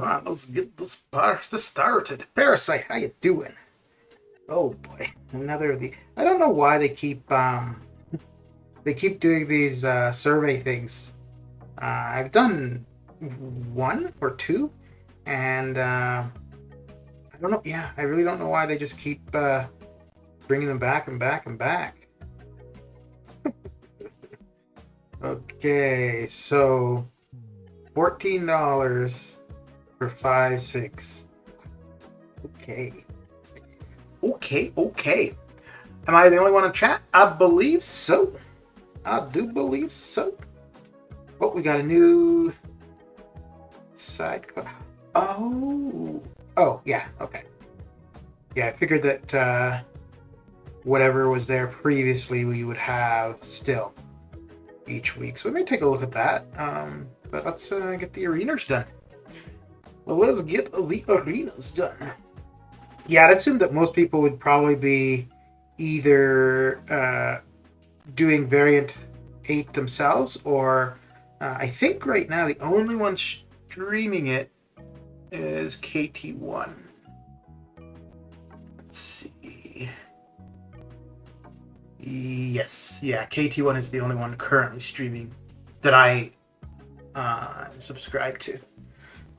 on, let's get this party started. Parasite, how you doing? Oh boy, another of the. I don't know why they keep doing these survey things. I've done one or two, and I don't know. Yeah, I really don't know why they just keep bringing them back and back and back. Okay, so $14 for 5/6. Okay. Okay. Am I the only one in chat? I believe so. I do believe so. Oh, we got a new sidecar. Oh, yeah, okay. Yeah, I figured that whatever was there previously we would have still each week. So we may take a look at that. But let's get the arenas done. Well, let's get the arenas done. Yeah, I'd assume that most people would probably be either doing variant 8 themselves, or I think right now the only one streaming it is KT1. Let's see. Yes, yeah, KT1 is the only one currently streaming that I subscribe to.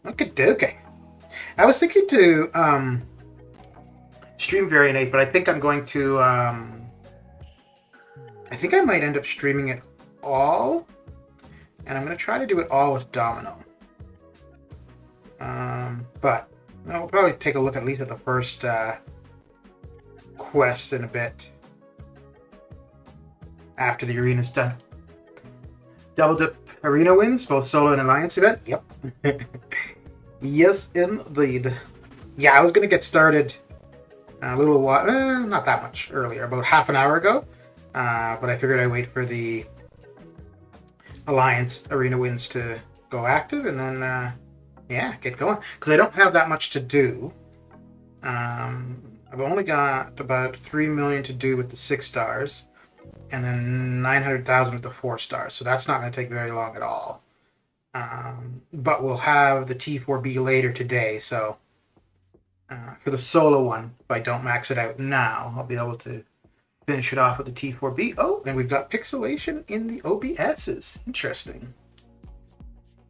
Okay. I was thinking to stream Variant 8, but I think I'm going to I think I might end up streaming it all, and I'm going to try to do it all with Domino. But we'll probably take a look at least at the first quest in a bit after the arena's done. Double Dip Arena wins, both solo and alliance event? Yep. Yes, indeed. Yeah, I was going to get started a little while, not that much earlier, about half an hour ago. But I figured I'd wait for the Alliance Arena wins to go active, and then, get going. Because I don't have that much to do. I've only got about 3 million to do with the 6 stars, and then 900,000 with the 4 stars. So that's not going to take very long at all. But we'll have the T4B later today, so for the solo one, if I don't max it out now, I'll be able to finish it off with the T4B. Oh, and we've got pixelation in the OBSs. Interesting.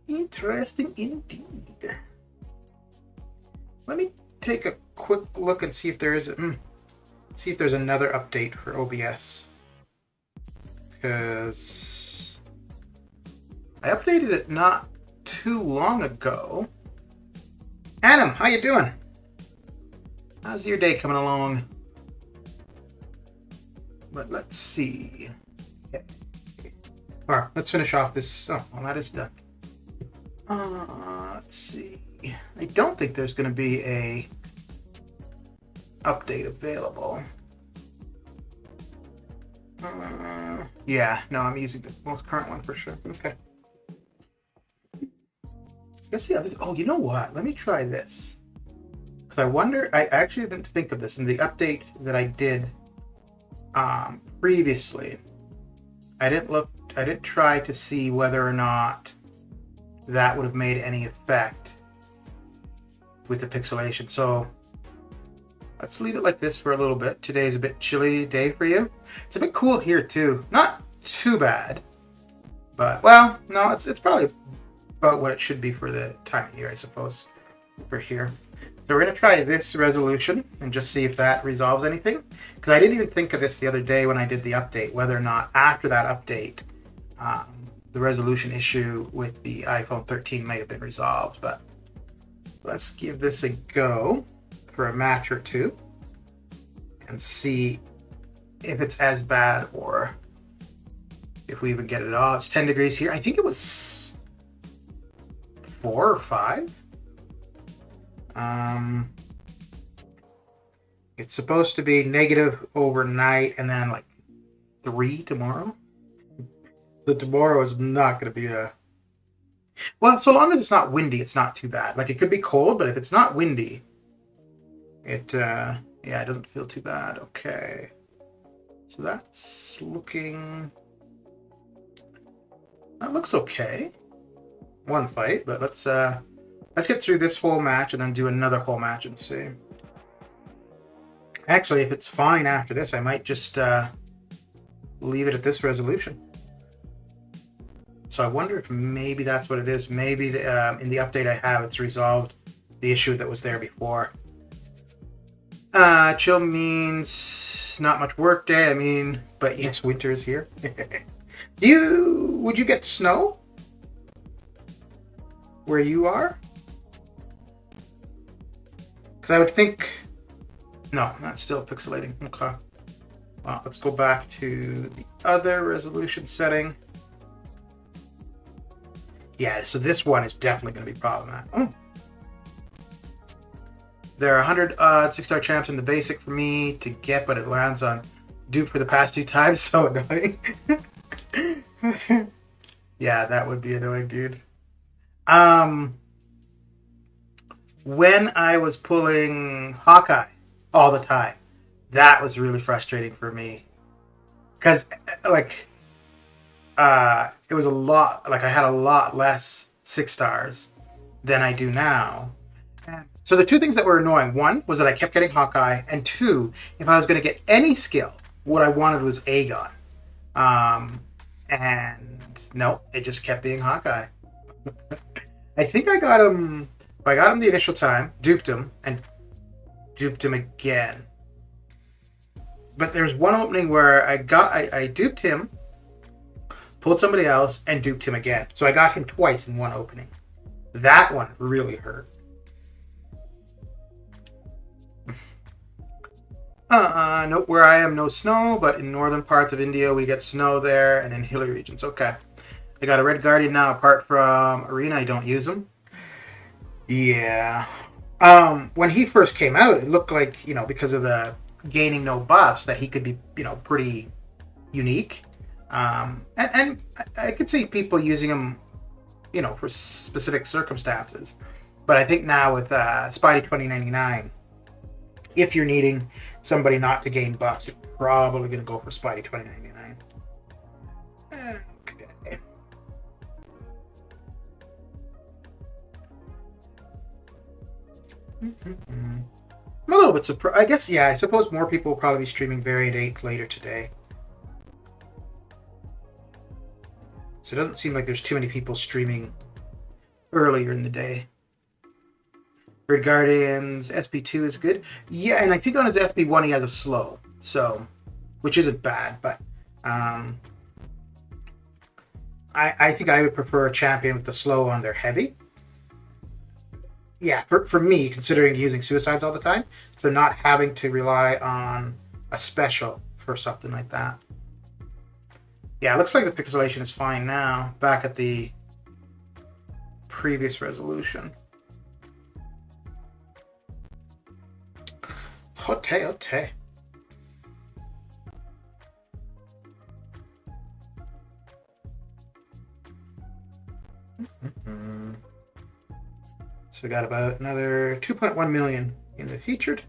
Interesting indeed. Let me take a quick look and see if there is see if there's another update for OBS. Because I updated it not too long ago. Adam, how you doing? How's your day coming along? But let's see. Okay. All right, let's finish off this. Oh, well, that is done. Let's see. I don't think there's going to be a update available. Yeah, no, I'm using the most current one for sure. Okay. Let's see. Oh, you know what? Let me try this. Because I wonder. I actually didn't think of this in the update that I did. Previously, I didn't try to see whether or not that would have made any effect with the pixelation. So let's leave it like this for a little bit. Today's a bit chilly day for you. It's a bit cool here too. Not too bad, but well, no, it's probably about what it should be for the time of year, I suppose, for here. So we're going to try this resolution and just see if that resolves anything. Because I didn't even think of this the other day when I did the update, whether or not after that update, the resolution issue with the iPhone 13 might have been resolved. But let's give this a go for a match or two and see if it's as bad or if we even get it all. It's 10 degrees here. I think it was 4 or 5. It's supposed to be negative overnight and then like 3 tomorrow. So tomorrow is not going to be a... Well, so long as it's not windy, it's not too bad. Like, it could be cold, but if it's not windy, it doesn't feel too bad. Okay. So that's looking... That looks okay. One fight, but let's Let's get through this whole match and then do another whole match and see. Actually, if it's fine after this, I might just leave it at this resolution. So I wonder if maybe that's what it is. Maybe in the update I have, it's resolved the issue that was there before. Chill means not much work day. I mean, but yes, winter is here. Would you get snow where you are? Because I would think, no, that's still pixelating. Okay. Well, let's go back to the other resolution setting. Yeah, so this one is definitely going to be problematic. Oh. There are 100 6-star champs in the basic for me to get, but it lands on dupe for the past 2 times. So annoying. Yeah, that would be annoying, dude. When I was pulling Hawkeye all the time, that was really frustrating for me. Because, like, it was a lot, like I had a lot less 6 stars than I do now. So the 2 things that were annoying, 1 was that I kept getting Hawkeye, and 2, if I was going to get any skill, what I wanted was Aegon. And no, it just kept being Hawkeye. I think I got him the initial time, duped him, and duped him again. But there's one opening where I duped him, pulled somebody else, and duped him again. So I got him twice in one opening. That one really hurt. Nope, where I am, no snow, but in northern parts of India, we get snow there, and in hilly regions. Okay. I got a Red Guardian now, apart from Arena, I don't use them. Yeah. When he first came out, it looked like, because of the gaining no buffs, that he could be, pretty unique. And I could see people using him, for specific circumstances. But I think now with Spidey 2099, if you're needing somebody not to gain buffs, you're probably going to go for Spidey 2099. Okay. I'm a little bit surprised. I guess, yeah, I suppose more people will probably be streaming Variant 8 later today. So it doesn't seem like there's too many people streaming earlier in the day. Red Guardians, SP2 is good. Yeah, and I think on his SP1 he has a slow, so, which isn't bad, but I think I would prefer a champion with the slow on their heavy. Yeah, for me, considering using suicides all the time, so not having to rely on a special for something like that. Yeah, it looks like the pixelation is fine now, back at the previous resolution. Hote. So we got about another 2.1 million in the featured.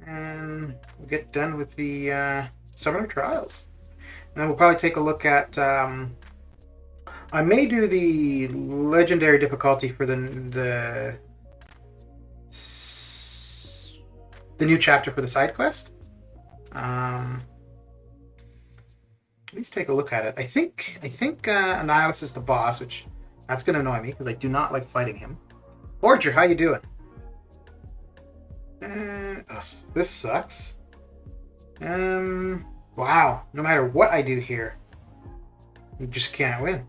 And we'll get done with the Summoner Trials. And then we'll probably take a look at... I may do the Legendary difficulty for the new chapter for the side quest. Let's take a look at it. I think Annihilus is the boss, which that's going to annoy me because I do not like fighting him. Forger, how you doing? This sucks. Wow. No matter what I do here, you just can't win.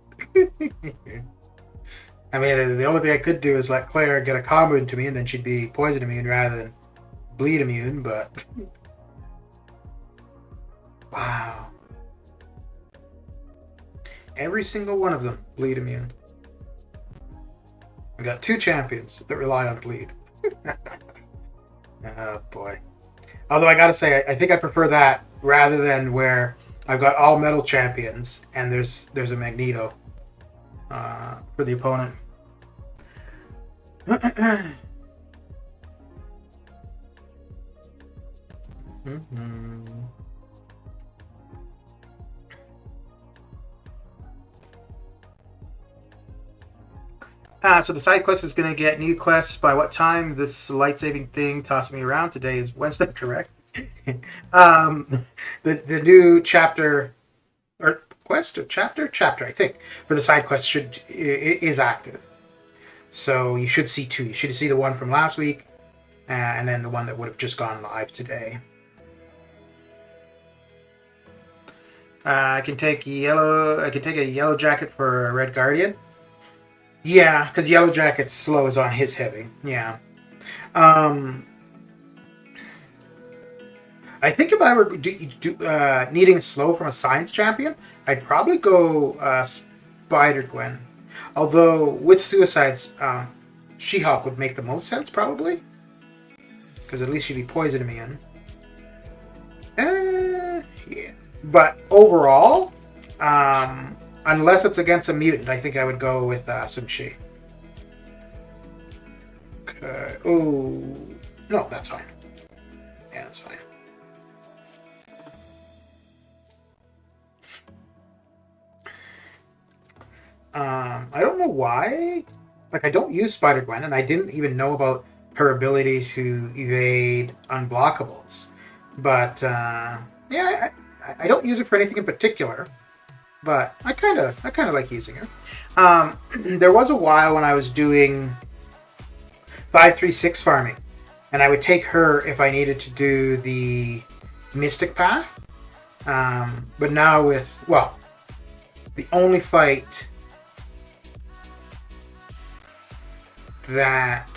I mean, the only thing I could do is let Claire get a combo into me, and then she'd be poison immune rather than bleed immune, but... Wow. Every single one of them bleed immune. I got 2 champions that rely on bleed. Oh boy. Although I gotta say, I think I prefer that rather than where I've got all metal champions and there's a Magneto for the opponent. So the side quest is going to get new quests by what time? This light-saving thing tossing me around. Today is Wednesday, correct? The new chapter or quest or chapter I think for the side quest is active. So you should see two. You should see the one from last week, and then the one that would have just gone live today. I can take yellow. I can take a yellow jacket for a red guardian. Yeah, because yellow jacket's slow is on his heavy. Yeah. I think if I were needing slow from a science champion, I'd probably go Spider Gwen. Although with suicides, She-Hulk would make the most sense probably, because at least she'd be poisoning me in. Yeah. But overall, unless it's against a mutant, I think I would go with Sun-Chi. Okay. Oh no, that's fine. Yeah, that's fine. I don't know why. Like, I don't use Spider-Gwen, and I didn't even know about her ability to evade unblockables. But, yeah, I don't use it for anything in particular. But I kind of like using her. There was a while when I was doing 536 farming, and I would take her if I needed to do the Mystic Path. But now with, well, the only fight that...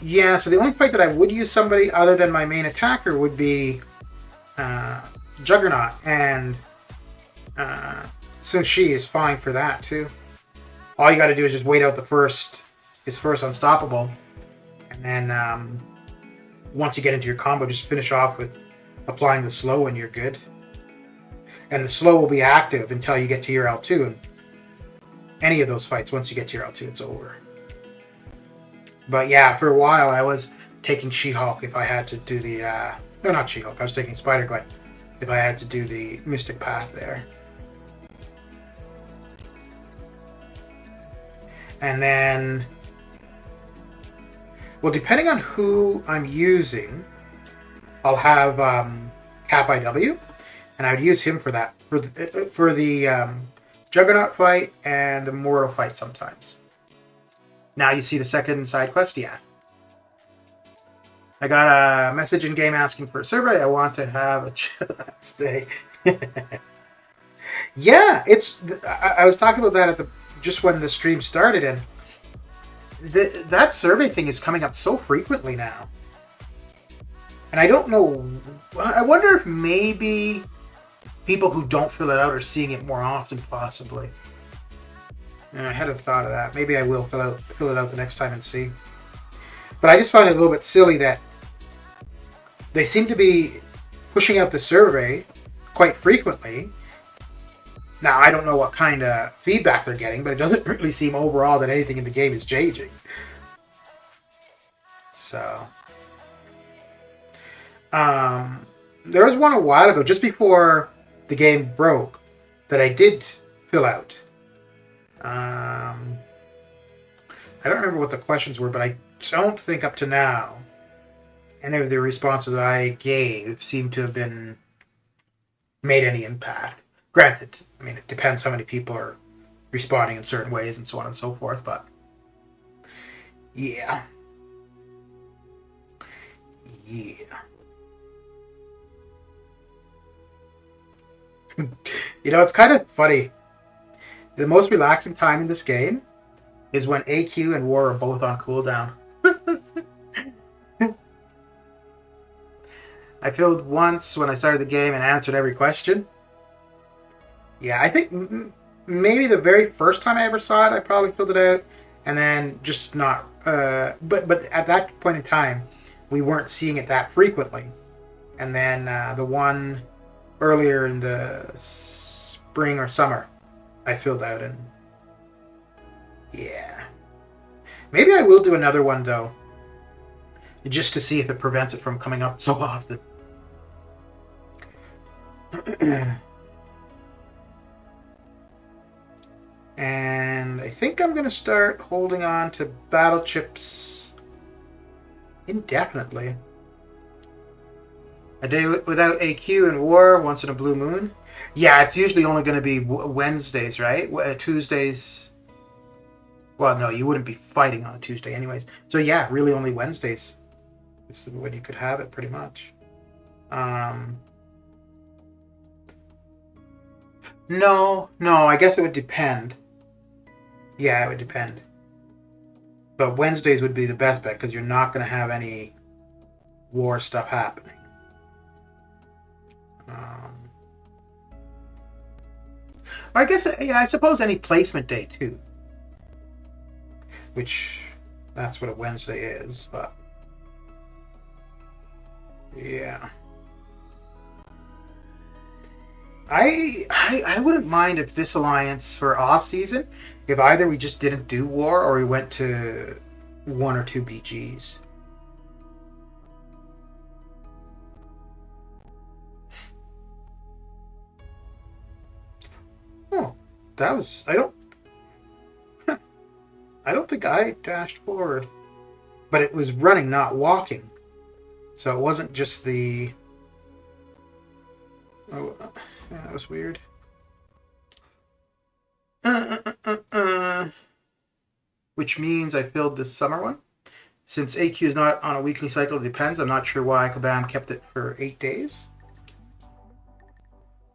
Yeah, so the only fight that I would use somebody other than my main attacker would be Juggernaut, and Sun-Chi is fine for that too. All you got to do is just wait out his first unstoppable, and then once you get into your combo, just finish off with applying the slow and you're good. And the slow will be active until you get to your L2, and any of those fights, once you get to your L2, it's over. But yeah, for a while I was taking She-Hulk if I had to do the... no, not She-Hulk. I was taking Spider-Gwen if I had to do the Mystic Path there. And then... Well, depending on who I'm using, I'll have Cap IW, and I would use him for that. For the Juggernaut fight and the Mortal fight sometimes. Now you see the second side quest? Yeah. I got a message in game asking for a survey. I want to have a chillax day. Yeah, I was talking about that just when the stream started, and that survey thing is coming up so frequently now. And I don't know. I wonder if maybe people who don't fill it out are seeing it more often, possibly. And I hadn't thought of that. Maybe I will fill it out the next time and see. But I just find it a little bit silly that they seem to be pushing out the survey quite frequently. Now, I don't know what kind of feedback they're getting, but it doesn't really seem overall that anything in the game is changing. So, there was one a while ago, just before the game broke, that I did fill out. I don't remember what the questions were, but I don't think up to now any of the responses I gave seem to have been made any impact. Granted, I mean, it depends how many people are responding in certain ways and so on and so forth, but yeah. Yeah. You know, it's kind of funny. The most relaxing time in this game is when AQ and War are both on cooldown. I filled once when I started the game and answered every question. Yeah, I think maybe the very first time I ever saw it, I probably filled it out, and then just not. But at that point in time, we weren't seeing it that frequently. And then the one earlier in the spring or summer, I filled out, and yeah. Maybe I will do another one, though, just to see if it prevents it from coming up so often. And think I'm going to start holding on to battle chips indefinitely. A day without AQ in war, once in a blue moon. Yeah, it's usually only going to be Wednesdays, right? Tuesdays. Well, no, you wouldn't be fighting on a Tuesday anyways. So yeah, really only Wednesdays. This is when you could have it, pretty much. No, I guess it would depend. Yeah, it would depend. But Wednesdays would be the best bet because you're not going to have any war stuff happening. I guess, yeah, I suppose any placement day too. Which, that's what a Wednesday is, but... Yeah. I wouldn't mind if this alliance for off-season, if either we just didn't do war or we went to 1 or 2 BGs. Oh, that was... I don't think I dashed forward. But it was running, not walking. So it wasn't just the... Oh, yeah, that was weird. Which means I filled this summer one. Since AQ is not on a weekly cycle, it depends. I'm not sure why Kabam kept it for 8 days.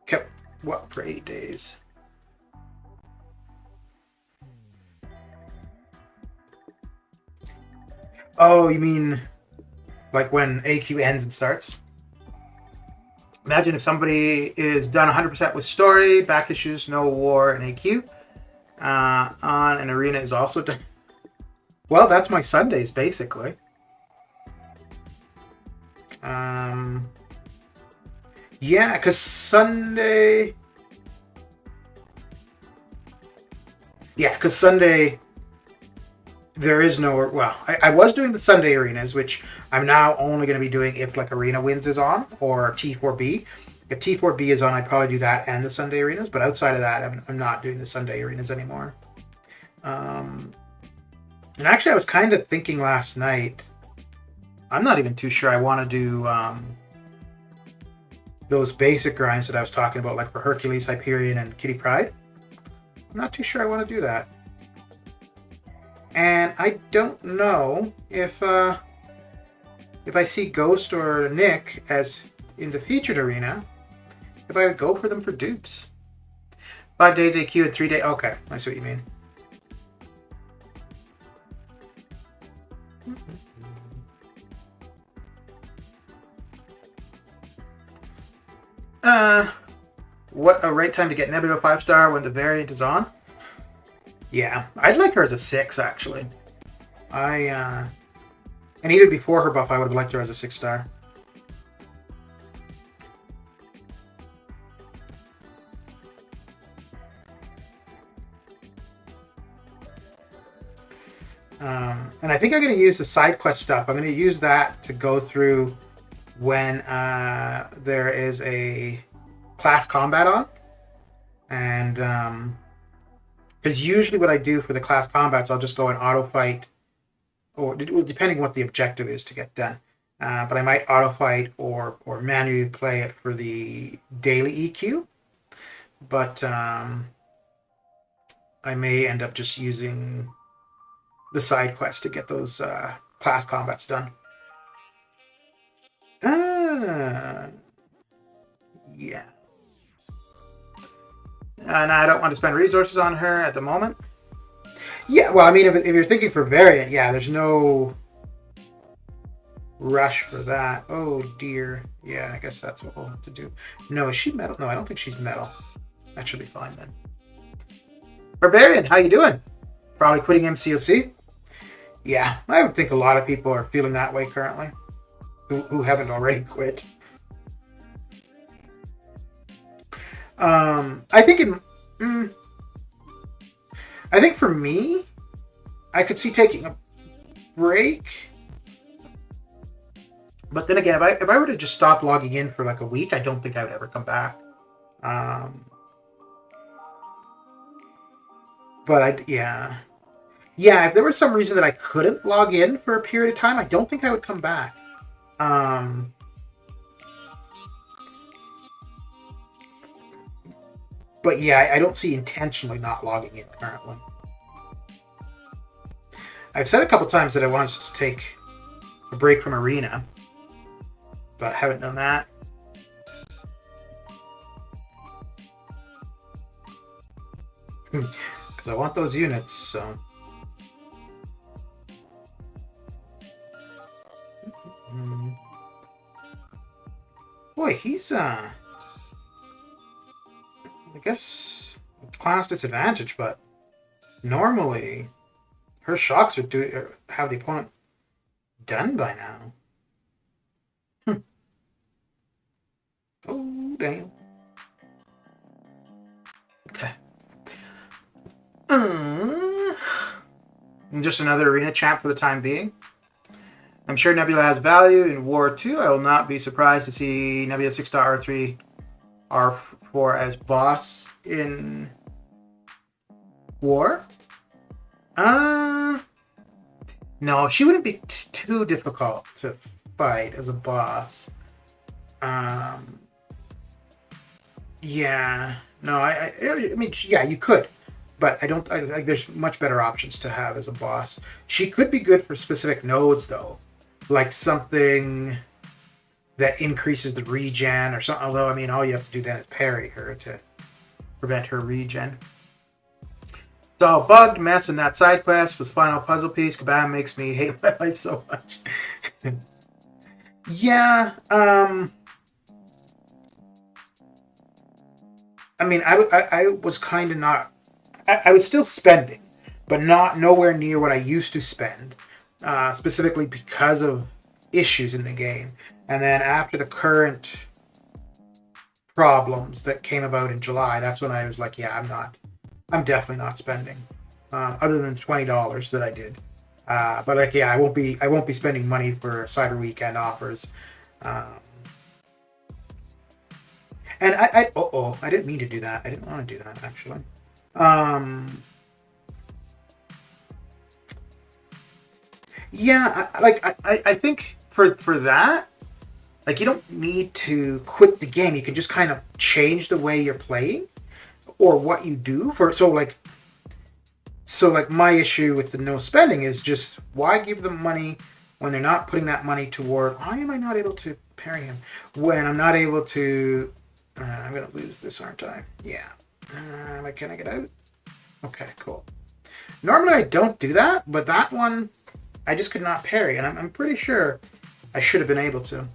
Kept what for 8 days? Oh, you mean like when AQ ends and starts? Imagine if somebody is done 100% with story, back issues, no war, and AQ. On an arena is also done. Well, that's my Sundays, basically. Yeah, because Sunday... Yeah, because Sunday... There is no... Well, I was doing the Sunday arenas, which I'm now only going to be doing if, like, Arena Wins is on, or T4B. If T4B is on, I'd probably do that and the Sunday arenas, but outside of that, I'm not doing the Sunday arenas anymore. And actually, I was kind of thinking last night, I'm not even too sure I want to do those basic grinds that I was talking about, like for Hercules, Hyperion, and Kitty Pryde. I'm not too sure I want to do that. And I don't know if I see Ghost or Nick as in the featured arena, if I would go for them for dupes. 5 days AQ and 3 days. Okay, I see what you mean. What a right time to get Nebula 5-star when the variant is on. Yeah, I'd like her as a 6, actually. And even before her buff, I would have liked her as a 6-star. And I think I'm going to use the side quest stuff. I'm going to use that to go through when there is a class combat on. And because usually what I do for the class combats, I'll just go and auto fight, or depending on what the objective is to get done. But I might auto fight or manually play it for the daily EQ. But I may end up just using the side quest to get those class combats done. Yeah. And I don't want to spend resources on her at the moment. Yeah, well, I mean, if you're thinking for variant, yeah, there's no rush for that. Oh, dear. Yeah, I guess that's what we'll have to do. No, is she metal? No, I don't think she's metal. That should be fine then. Barbarian, how you doing? Probably quitting MCOC? Yeah, I would think a lot of people are feeling that way currently, who haven't already quit. I think for me, I could see taking a break. But then again, if I were to just stop logging in for like a week, I don't think I would ever come back. But yeah. If there was some reason that I couldn't log in for a period of time, I don't think I would come back. But yeah, I don't see intentionally not logging in currently. I've said a couple times that I wanted to take a break from Arena, but I haven't done that. Because I want those units, so. Boy, he's I guess class disadvantage, but normally her shocks are have the opponent done by now. Oh damn. Okay. Just another arena champ for the time being. I'm sure Nebula has value in War 2. I will not be surprised to see Nebula 6.R3 R4 as boss in War. No, she wouldn't be too difficult to fight as a boss. Yeah. No, I mean, yeah, you could. But I don't. Like. There's much better options to have as a boss. She could be good for specific nodes, though, like something that increases the regen or something. Although, I mean, all you have to do then is parry her to prevent her regen. So, bugged mess in that side quest was final puzzle piece. Kabam makes me hate my life so much. Yeah. I mean, I was kind of not. I was still spending, but nowhere near what I used to spend, specifically because of issues in the game. And then after the current problems that came about in July, that's when I was like, yeah, I'm definitely not spending, other than $20 that I did. But like, yeah, I won't be spending money for Cyber Weekend offers. And I didn't mean to do that. I didn't want to do that actually. Yeah, I think for that, like, you don't need to quit the game. You can just kind of change the way you're playing or what you do so my issue with the no spending is just, why give them money when they're not putting that money toward, why am I not able to parry him when I'm not able to, I'm going to lose this, aren't I? Yeah. Can I get out? Okay, cool. Normally I don't do that, but that one I just could not parry, and I'm pretty sure I should have been able to.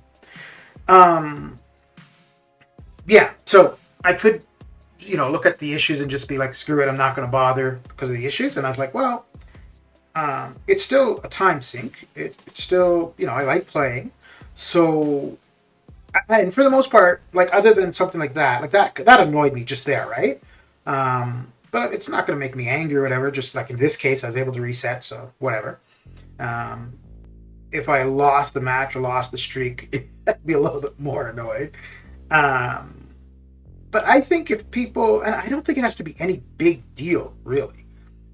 Yeah, so I could, look at the issues and just be like, screw it, I'm not going to bother because of the issues. And I was like, well, it's still a time sink. It's still, I like playing. So, and for the most part, like, other than something like that annoyed me just there, right? But it's not going to make me angry or whatever. Just like in this case, I was able to reset, so whatever. If I lost the match or lost the streak, I'd be a little bit more annoyed. But I think if people, and I don't think it has to be any big deal, really.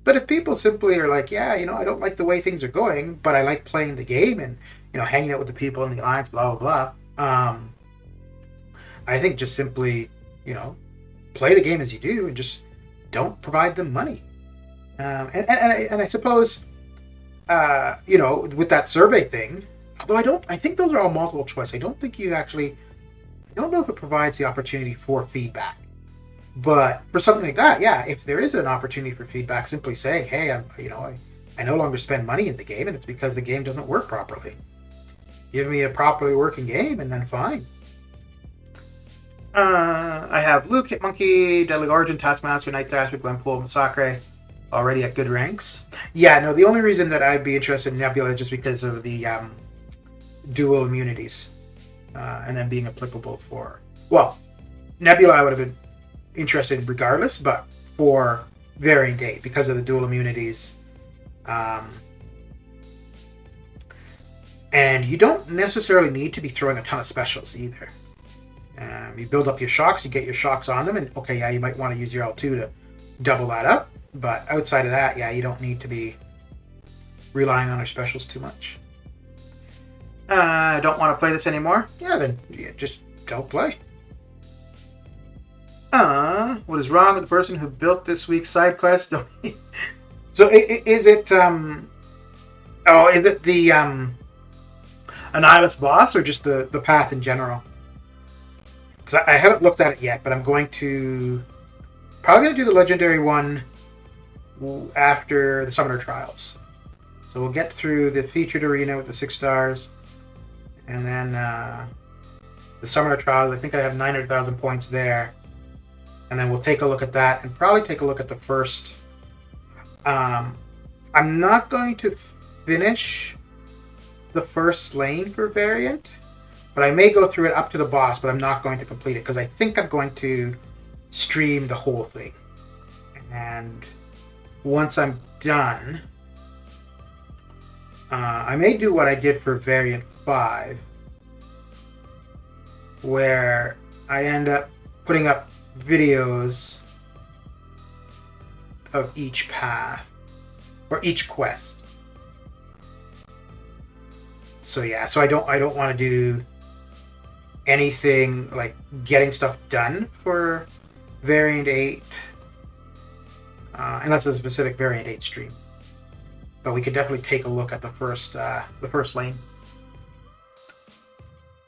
But if people simply are like, yeah, I don't like the way things are going, but I like playing the game and, hanging out with the people in the alliance, blah, blah, blah. I think just simply, play the game as you do and just don't provide them money. And I suppose, with that survey thing, although I think those are all multiple choice. I don't know if it provides the opportunity for feedback. But for something like that, yeah, if there is an opportunity for feedback, simply saying, hey, I no longer spend money in the game, and it's because the game doesn't work properly. Give me a properly working game, and then fine. I have Luke, Hitmonkey, Deadly Origin, Taskmaster, Night Dash, Gwenpool, and Sacre already at good ranks. Yeah, no, the only reason that I'd be interested in Nebula is just because of the dual immunities and then being applicable for... Well, Nebula I would have been interested regardless, but for Varying Date because of the dual immunities. And you don't necessarily need to be throwing a ton of specials either. You build up your shocks, you get your shocks on them, and okay, yeah, you might want to use your L2 to double that up. But outside of that, yeah, you don't need to be relying on our specials too much. Don't want to play this anymore? Yeah, then just don't play. What is wrong with the person who built this week's side quest? So is it is it the Annihilus boss or just the path in general? Because I haven't looked at it yet, but I'm probably going to do the legendary one after the Summoner Trials. So we'll get through the featured arena with the 6 stars, and then the Summoner Trials. I think I have 900,000 points there, and then we'll take a look at that and probably take a look at the first. I'm not going to finish the first lane for variant, but I may go through it up to the boss, but I'm not going to complete it because I think I'm going to stream the whole thing. And once I'm done, I may do what I did for variant 5, where I end up putting up videos of each path or each quest. So yeah, so I don't want to do anything like getting stuff done for variant 8 unless it's a specific variant 8 stream. But we could definitely take a look at the first lane.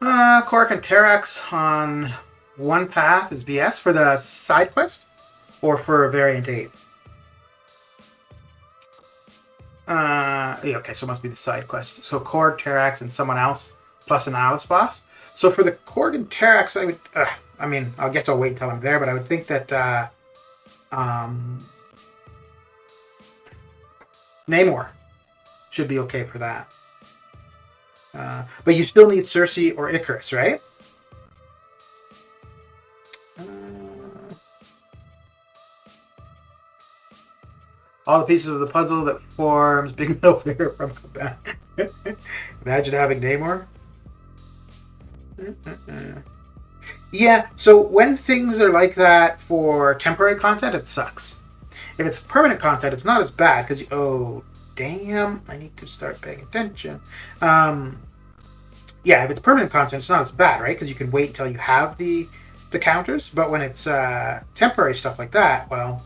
Cork and Terax on one path is BS for the side quest or for variant 8. Yeah, okay, so it must be the side quest. So Korg, Terax, and someone else plus an Alice boss. So for the Korg and Terax, I would. I mean, I guess I'll wait until I'm there, but I would think that Namor should be okay for that. But you still need Cersei or Icarus, right? All the pieces of the puzzle that forms Big Metal Figure from back. Imagine having Namor. Yeah, so when things are like that for temporary content, it sucks. If it's permanent content, it's not as bad because oh damn, I need to start paying attention. Yeah, if it's permanent content, it's not as bad, right? Because you can wait until you have the counters. But when it's temporary stuff like that, well,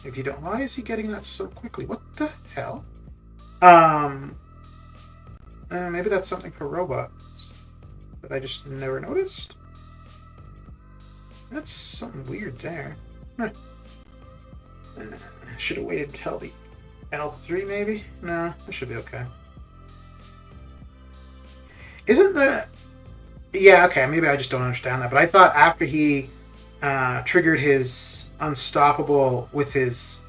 if you don't, why is he getting that so quickly? What the hell? Maybe that's something for robots that I just never noticed. That's something weird there. Should have waited until the L3 maybe? No, that should be okay. Isn't the... Yeah, okay, maybe I just don't understand that. But I thought after he triggered his unstoppable with his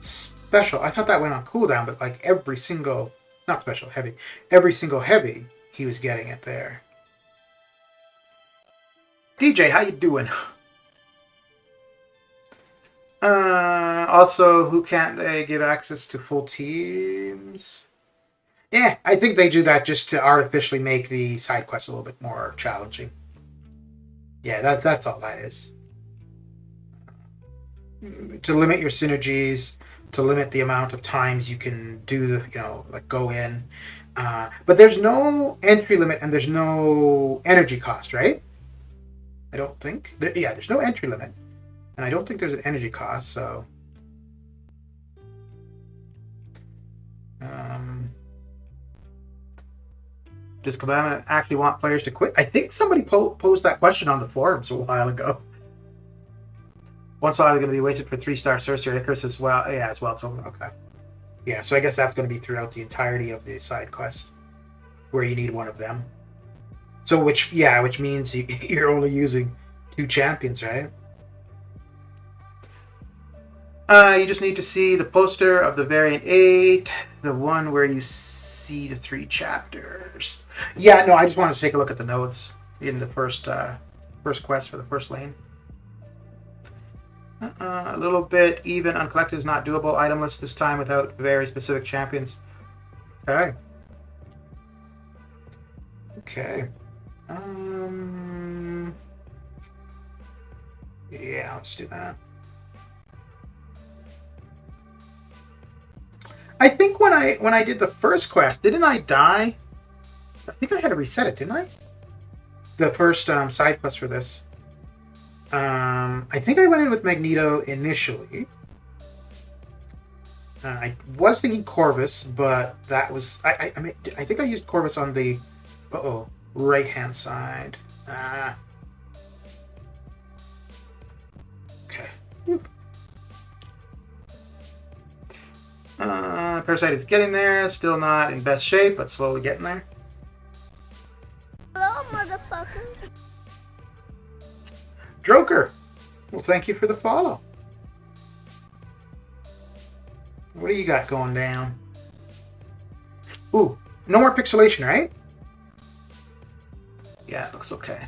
special, I thought that went on cooldown, but like every single... Not special, heavy. Every single heavy, he was getting it there. DJ, how you doing? Also, who can't they give access to full teams? Yeah, I think they do that just to artificially make the side quests a little bit more challenging. Yeah, that's all that is. To limit your synergies, to limit the amount of times you can do the, like go in. But there's no entry limit and there's no energy cost, right? I don't think. There's no entry limit. And I don't think there's an energy cost, so... Does Kabama actually want players to quit? I think somebody posed that question on the forums a while ago. One slot is going to be wasted for 3-star Cersei or Icarus as well. Yeah, as well. So, okay. Yeah, so I guess that's going to be throughout the entirety of the side quest, where you need one of them. So, which means you're only using 2 champions, right? You just need to see the poster of the variant 8, the one where you see the 3 chapters. Yeah, no, I just wanted to take a look at the notes in the first quest for the first lane. A little bit even uncollected is not doable. Itemless this time without very specific champions. Okay. Okay. Yeah, let's do that. when I did the first quest, didn't I die? I think I had to reset it, didn't I? The first side quest for this. I think I went in with Magneto initially. I was thinking Corvus, but that was... I think I used Corvus on the... right-hand side. Okay. Parasite is getting there. Still not in best shape, but slowly getting there. Hello, motherfucker. Droker! Well, thank you for the follow. What do you got going down? Ooh, no more pixelation, right? Yeah, it looks okay.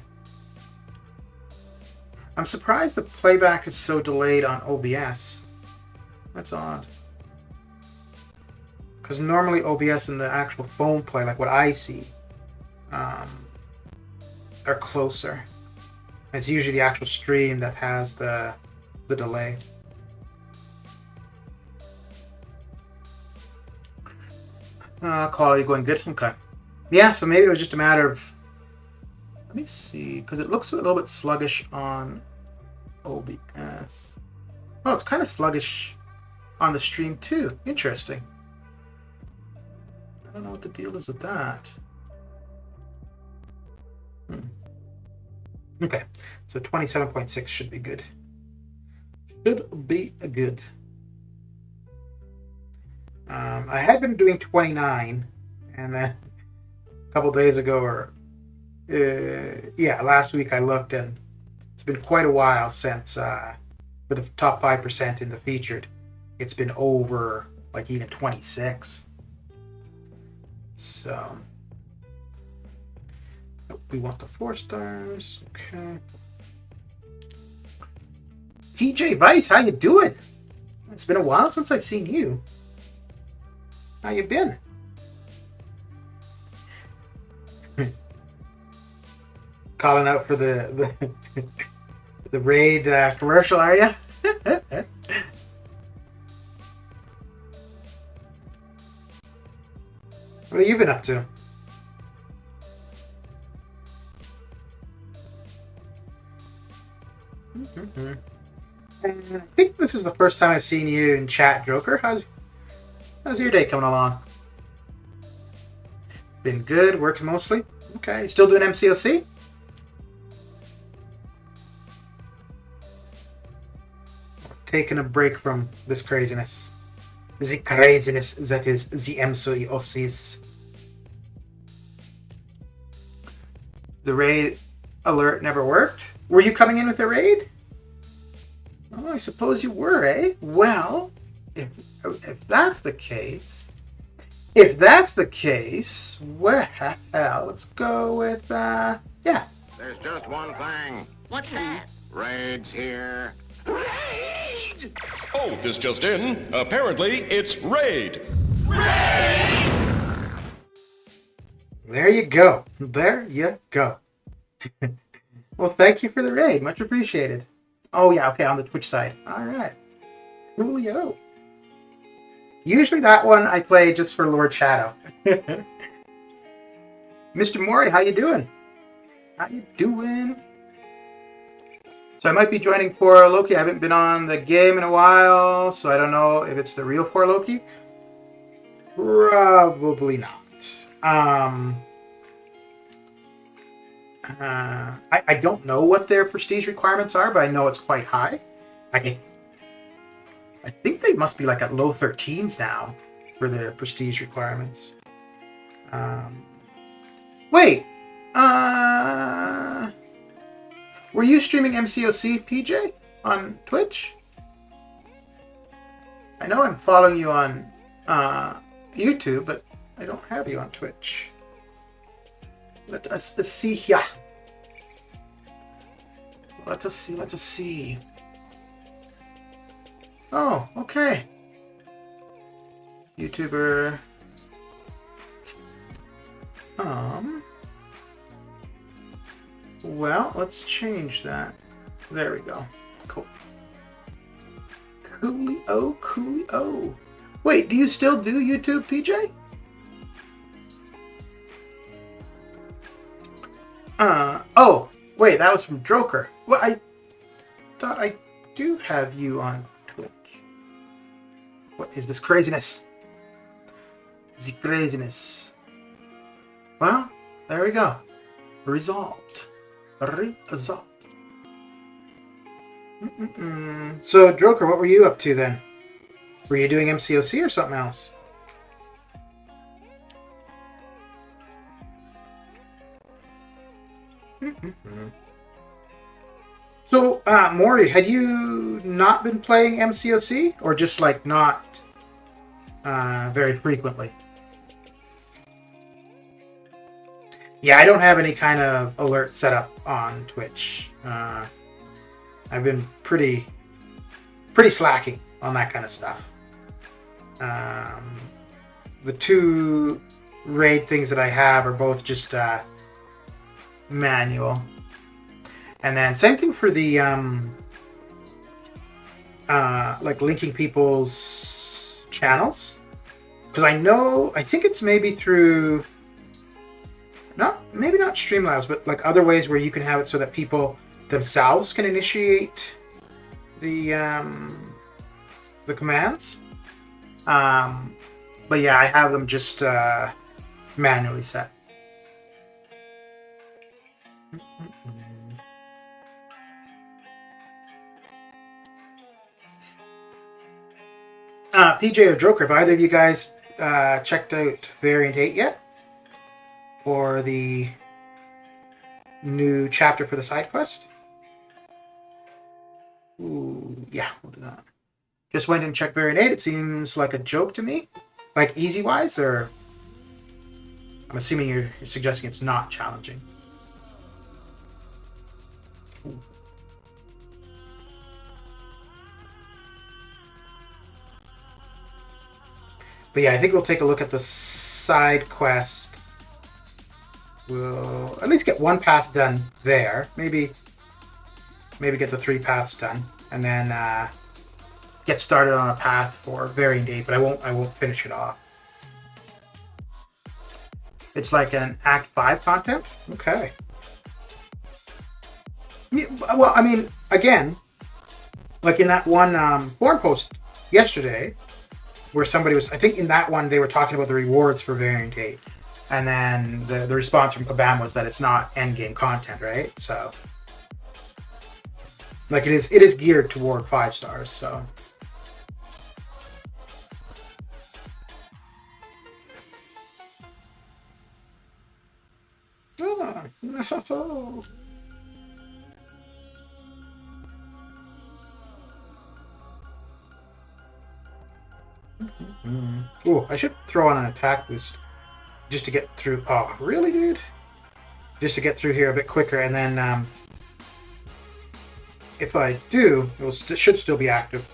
I'm surprised the playback is so delayed on OBS. That's odd. Because normally OBS and the actual phone play, like what I see, are closer. It's usually the actual stream that has the delay. Quality going good? Okay. Yeah, so maybe it was just a matter of... Let me see, because it looks a little bit sluggish on OBS. Oh, it's kind of sluggish on the stream too. Interesting. I don't know what the deal is with that. Okay, so 27.6 should be good. Should be good. I had been doing 29, and then a couple days ago, or yeah, last week I looked, and it's been quite a while since for the top 5% in the featured, it's been over like even 26. So we want the 4 stars. Okay. PJ Vice, how you doing? It's been a while since I've seen you. How you been? Calling out for the the raid commercial, are you? What have you been up to? And I think this is the first time I've seen you in chat, Joker. How's your day coming along? Been good, working mostly. Okay, still doing MCOC? Taking a break from this craziness. The craziness that is the MCOCs. The raid alert never worked? Were you coming in with a raid? Oh, I suppose you were, eh? Well, if that's the case, well, let's go with, yeah. There's just one thing. What's that? Raid's here. Raid! Oh, this just in. Apparently, it's Raid. There you go. There you go. Well, thank you for the raid. Much appreciated. Oh, yeah, okay, on the Twitch side. All right. Coolio. Usually that one I play just for Lord Shadow. Mr. Mori, how you doing? How you doing? So I might be joining for Loki. I haven't been on the game in a while, so I don't know if it's the real 4 Loki. Probably not. I don't know what their prestige requirements are, but I know it's quite high. I think they must be like at low 13s now for the prestige requirements. Wait. Were you streaming MCOC, PJ, on Twitch? I know I'm following you on YouTube, but I don't have you on Twitch. Let us see here. Let us see. Oh, okay. YouTuber. Well, let's change that. There we go. Cool. Coolio. Wait, do you still do YouTube, PJ? Oh, wait, that was from Droker. Well, I thought I do have you on Twitch. What is this craziness? The craziness. Well, there we go. Resolved. Resolved. So, Droker, what were you up to then? Were you doing MCOC or something else? So, Morty, had you not been playing MCOC? Or just, like, not very frequently? Yeah, I don't have any kind of alert set up on Twitch. I've been pretty slacking on that kind of stuff. The two raid things that I have are both just manual. And then same thing for the like linking people's channels. Because I think it's maybe through maybe not Streamlabs, but like other ways where you can have it so that people themselves can initiate the commands. But yeah, I have them just manually set. PJ or Joker, have either of you guys checked out Variant 8 yet? Or the new chapter for the side quest? Ooh, yeah, we'll do that. Just went and checked Variant 8. It seems like a joke to me. Like easy-wise, or... I'm assuming you're suggesting it's not challenging. Ooh. But yeah, I think we'll take a look at the side quest. We'll at least get one path done there. Maybe get the 3 paths done, and then get started on a path for Variant 8. But I won't finish it off. It's like an Act 5 content. Okay. Yeah, well, I mean, again, like in that one forum post yesterday, where somebody was, I think in that one they were talking about the rewards for Variant 8. And then the response from Kabam was that it's not endgame content, right? So, like it is geared toward 5 stars. So, oh no! Oh, I should throw on an attack boost. Just to get through. Oh, really, dude? Just to get through here a bit quicker, and then if I do, it should still be active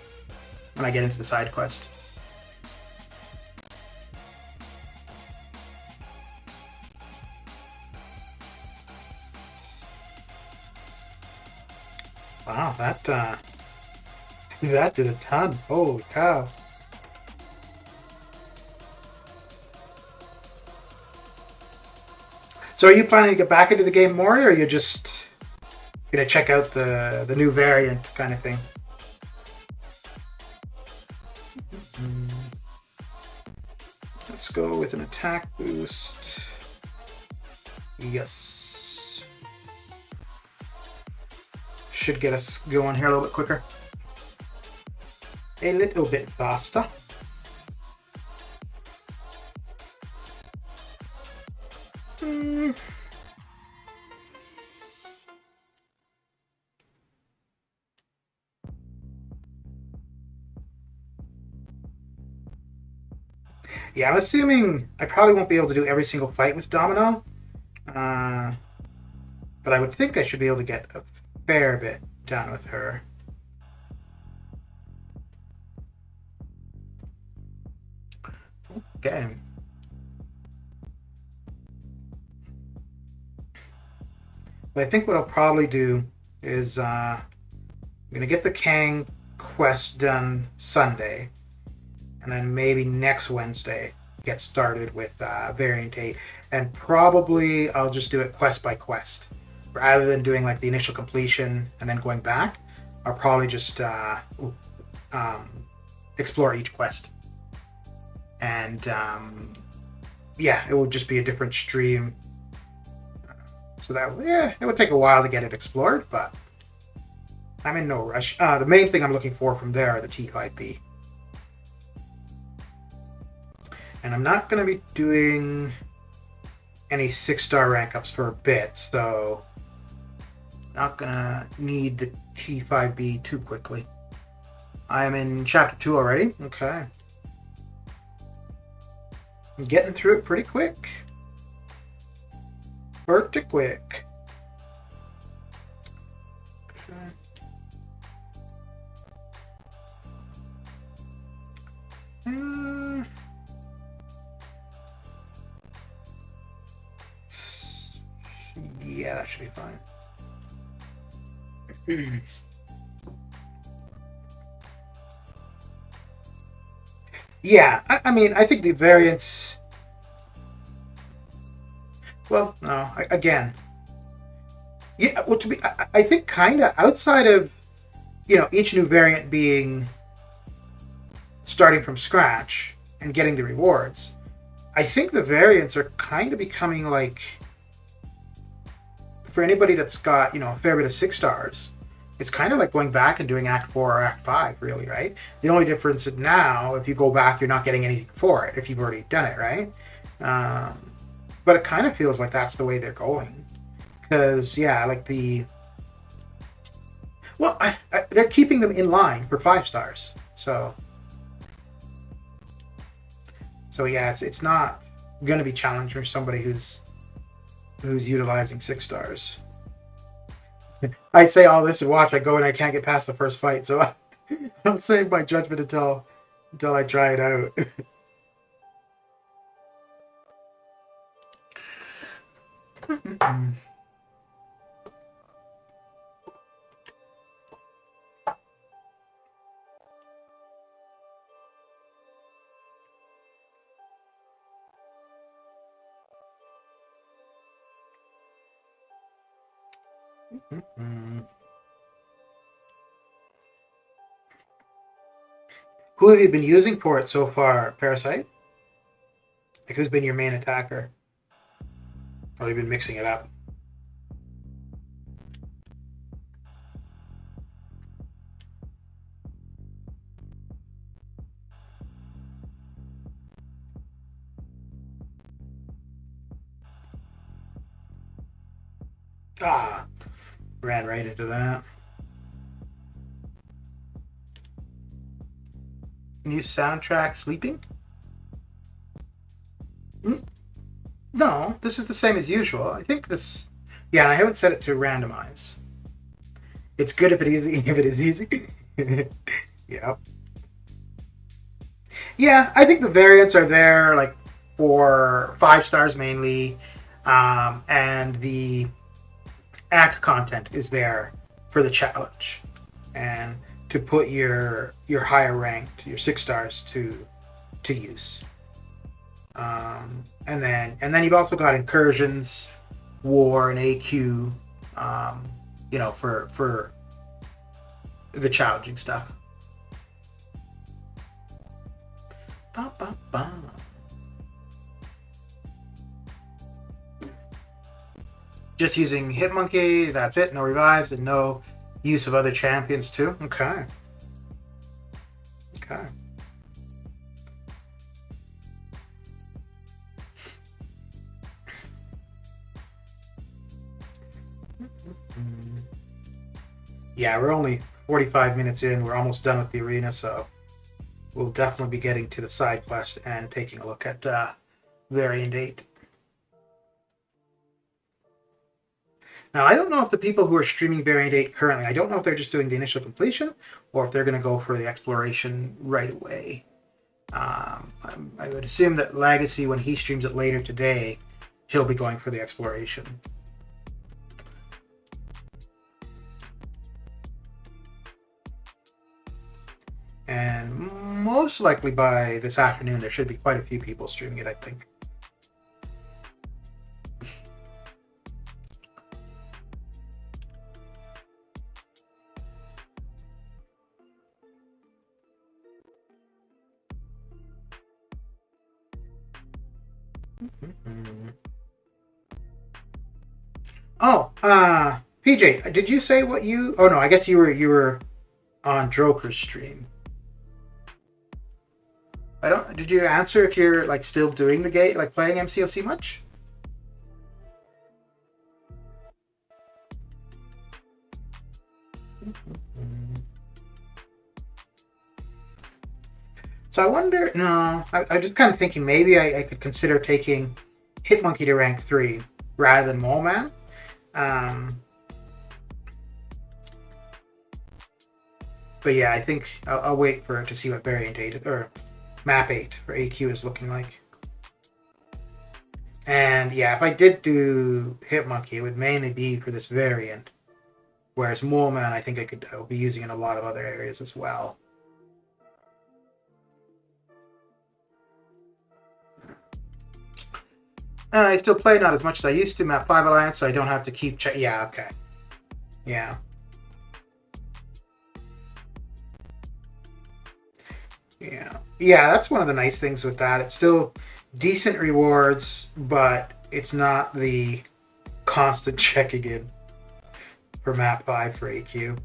when I get into the side quest. Wow, that did a ton. Holy cow! So are you planning to get back into the game more, or are you just gonna check out the new variant kind of thing? Let's go with an attack boost. Yes. Should get us going here a little bit quicker. A little bit faster. Yeah, I'm assuming I probably won't be able to do every single fight with Domino. But I would think I should be able to get a fair bit done with her. Okay. But I think what I'll probably do is I'm going to get the Kang quest done Sunday. and then maybe next Wednesday get started with Variant 8. And probably I'll just do it quest by quest. Rather than doing like the initial completion and then going back, I'll probably just explore each quest. And yeah, it will just be a different stream. So that, yeah, it would take a while to get it explored, but I'm in no rush. The main thing I'm looking for from there are the T5B. And I'm not going to be doing any 6-star rank ups for a bit, so not going to need the T5B too quickly. I am in chapter 2 already. Okay. I'm getting through it pretty quick. Pretty quick. Okay. Yeah, that should be fine. Yeah, I mean, I think the variants. Well, no, again. Yeah, well, I think kind of outside of, each new variant being starting from scratch and getting the rewards, I think the variants are kind of becoming like, for anybody that's got, a fair bit of 6 stars, it's kind of like going back and doing Act 4 or Act 5, really, right? The only difference is now, if you go back, you're not getting anything for it, if you've already done it, right? But it kind of feels like that's the way they're going. Because, yeah, like well, they're keeping them in line for 5 stars. So yeah, it's not going to be challenging for somebody who's utilizing 6 stars. I say all this and watch, I go and I can't get past the first fight, so I'll save my judgment until I try it out. Who have you been using for it so far, Parasite? Like, who's been your main attacker? Or have you been mixing it up? Ah, ran right into that. New soundtrack, Sleeping? No, this is the same as usual. I think this... Yeah, and I haven't set it to randomize. It's good if it is easy. Yep. Yeah, I think the variants are there, like, for 5 stars mainly, and the act content is there for the challenge, and to put your higher ranked, your 6 stars to use. And then you've also got incursions, war, and AQ, for the challenging stuff. Ba, ba, ba. Just using Hitmonkey, that's it, no revives, and no use of other champions too. Okay. Yeah, we're only 45 minutes in. We're almost done with the arena, so we'll definitely be getting to the side quest and taking a look at Variant 8. Now, I don't know if the people who are streaming Variant 8 currently, I don't know if they're just doing the initial completion or if they're going to go for the exploration right away. I would assume that Legacy, when he streams it later today, he'll be going for the exploration. And most likely by this afternoon, there should be quite a few people streaming it, I think. Oh, PJ, did you say what you? Oh no, I guess you were on Droker's stream. I don't. Did you answer if you're like still doing the game, like playing MCOC much? So I wonder. No, I'm just kind of thinking maybe I could consider taking Hitmonkey to rank 3 rather than Mole Man. But yeah, I think I'll wait for to see what variant 8 or map 8 for AQ is looking like. And yeah, if I did do Hitmonkey, it would mainly be for this variant. Whereas Mole Man, I think I'll be using in a lot of other areas as well. I still play not as much as I used to, map 5 Alliance, so I don't have to keep check. Yeah, okay. Yeah. Yeah, that's one of the nice things with that. It's still decent rewards, but it's not the constant checking in for map 5 for AQ.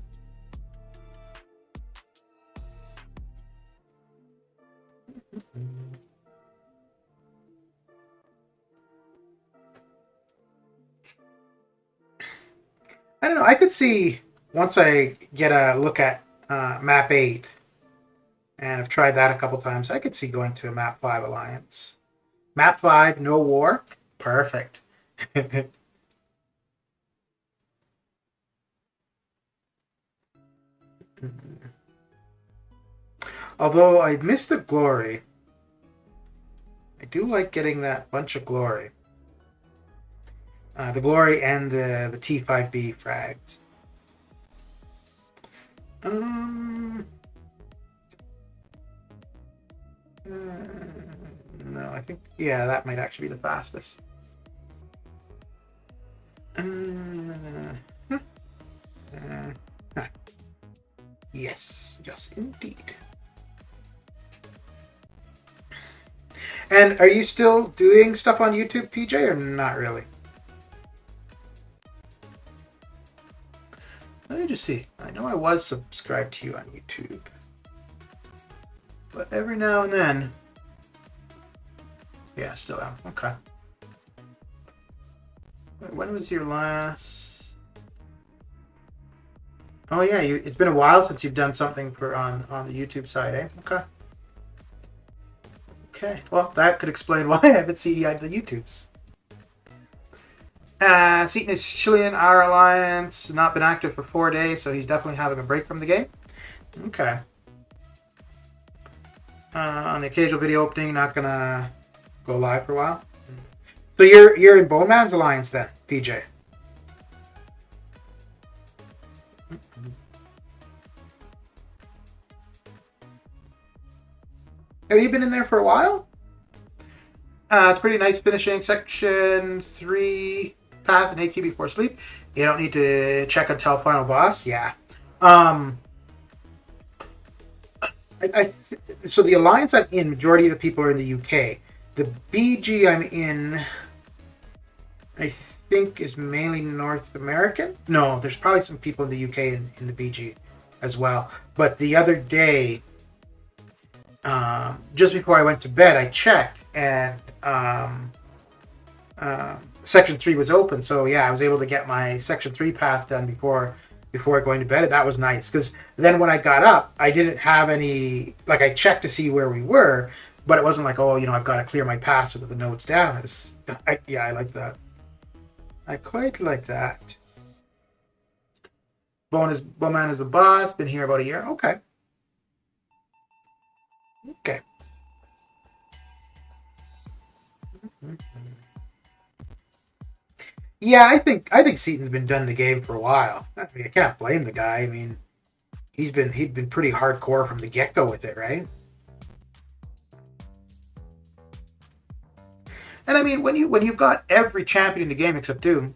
I don't know. I could see once I get a look at map 8, and I've tried that a couple times, I could see going to a map 5 alliance. Map 5, no war. Perfect. Although I missed the glory, I do like getting that bunch of glory. The glory and the T5B frags. No, I think, yeah, that might actually be the fastest. Yes, indeed. And are you still doing stuff on YouTube, PJ, or not really? Let me just see. I know I was subscribed to you on YouTube. But every now and then... Yeah, still am. Okay. Wait, when was your last... Oh yeah, it's been a while since you've done something for on the YouTube side, eh? Okay. Okay, well, that could explain why I haven't seen you on the YouTubes. Seaton is Chilean, our alliance, not been active for 4 days, so he's definitely having a break from the game. Okay. On the occasional video opening, not gonna go live for a while. So you're in Bone Man's alliance then, PJ. Have you been in there for a while? It's pretty nice finishing section 3 path and AQ before sleep. You don't need to check until final boss. Yeah. So the alliance I'm in, majority of the people are in the UK. The BG I'm in, I think, is mainly North American. No, there's probably some people in the UK in the BG as well. But the other day, just before I went to bed, I checked, and Section 3 was open. So yeah, I was able to get my Section 3 path done before going to bed. And that was nice, because then when I got up, I didn't have any, like, I checked to see where we were, but it wasn't like, oh, I've got to clear my path so that the node's down. I like that. I quite like that. Bowman is a boss, been here about a year. Okay. Okay. Yeah, I think Seaton's been done the game for a while. I mean, I can't blame the guy. I mean, he'd been pretty hardcore from the get-go with it, right? And I mean, when you've got every champion in the game except Doom,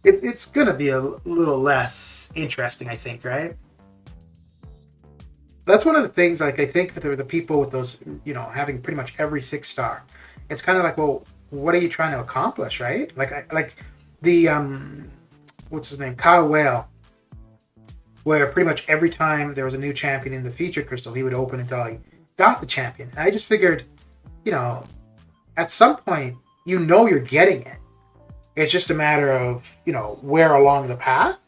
it's gonna be a little less interesting, I think, right? That's one of the things. Like, I think the people with those, having pretty much every 6-star, it's kind of like, well, what are you trying to accomplish, right? Like the what's his name, Kyle Whale, where pretty much every time there was a new champion in the featured crystal, he would open until he got the champion. And I just figured, at some point, you're getting it. It's just a matter of, where along the path.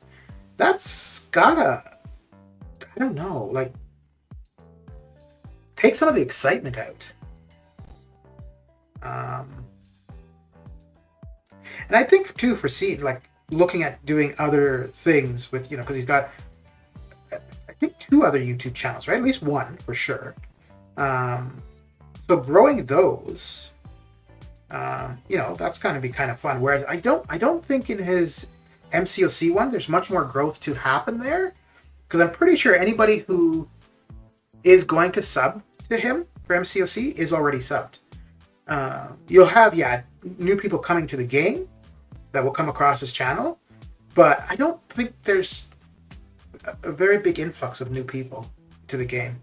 That's gotta, I don't know, like, take some of the excitement out. And I think, too, for Seaton, like, looking at doing other things with, because he's got, I think, 2 other YouTube channels, right? At least one, for sure. So growing those, that's going to be kind of fun. Whereas I don't think in his MCOC one, there's much more growth to happen there. Because I'm pretty sure anybody who is going to sub to him for MCOC is already subbed. You'll have, new people coming to the game that will come across his channel. But I don't think there's a very big influx of new people to the game.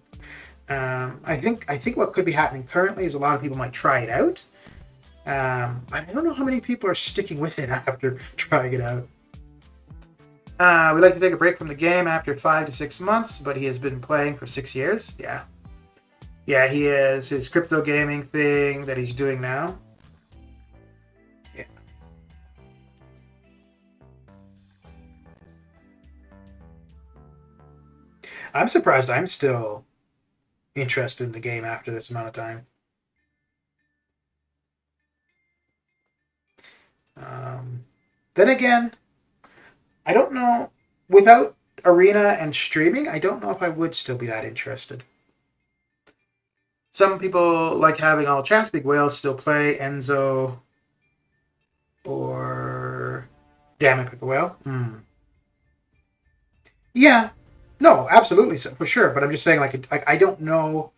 I think what could be happening currently is a lot of people might try it out. I don't know how many people are sticking with it after trying it out. We'd like to take a break from the game after 5 to 6 months, but he has been playing for 6 years. Yeah, he has his crypto gaming thing that he's doing now. Yeah. I'm surprised I'm still interested in the game after this amount of time. Then again, I don't know. Without Arena and streaming, I don't know if I would still be that interested. Some people like having all Chesapeake Whales still play Enzo or Damn It, Pick a Whale. Yeah, no, absolutely, for sure. But I'm just saying, like I don't know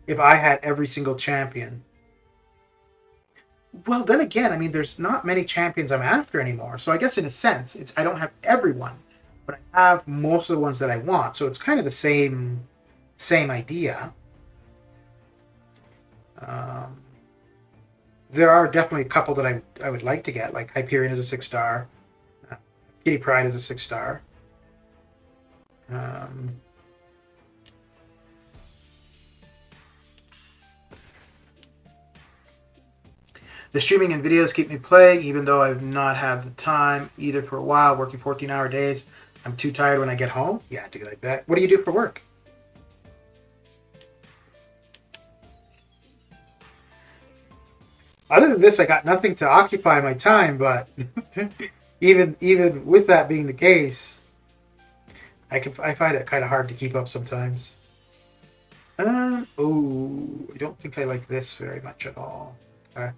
if I had every single champion. Well, then again, I mean, there's not many champions I'm after anymore. So I guess in a sense, I don't have everyone, but I have most of the ones that I want. So it's kind of the same idea. There are definitely a couple that I would like to get, like Hyperion is a 6-star, Kitty Pryde is a 6-star. The streaming and videos keep me playing, even though I've not had the time either for a while, working 14-hour days. I'm too tired when I get home. Yeah, dude, I bet. What do you do for work? Other than this, I got nothing to occupy my time, but even with that being the case, I find it kind of hard to keep up sometimes. I don't think I like this very much at all. Okay.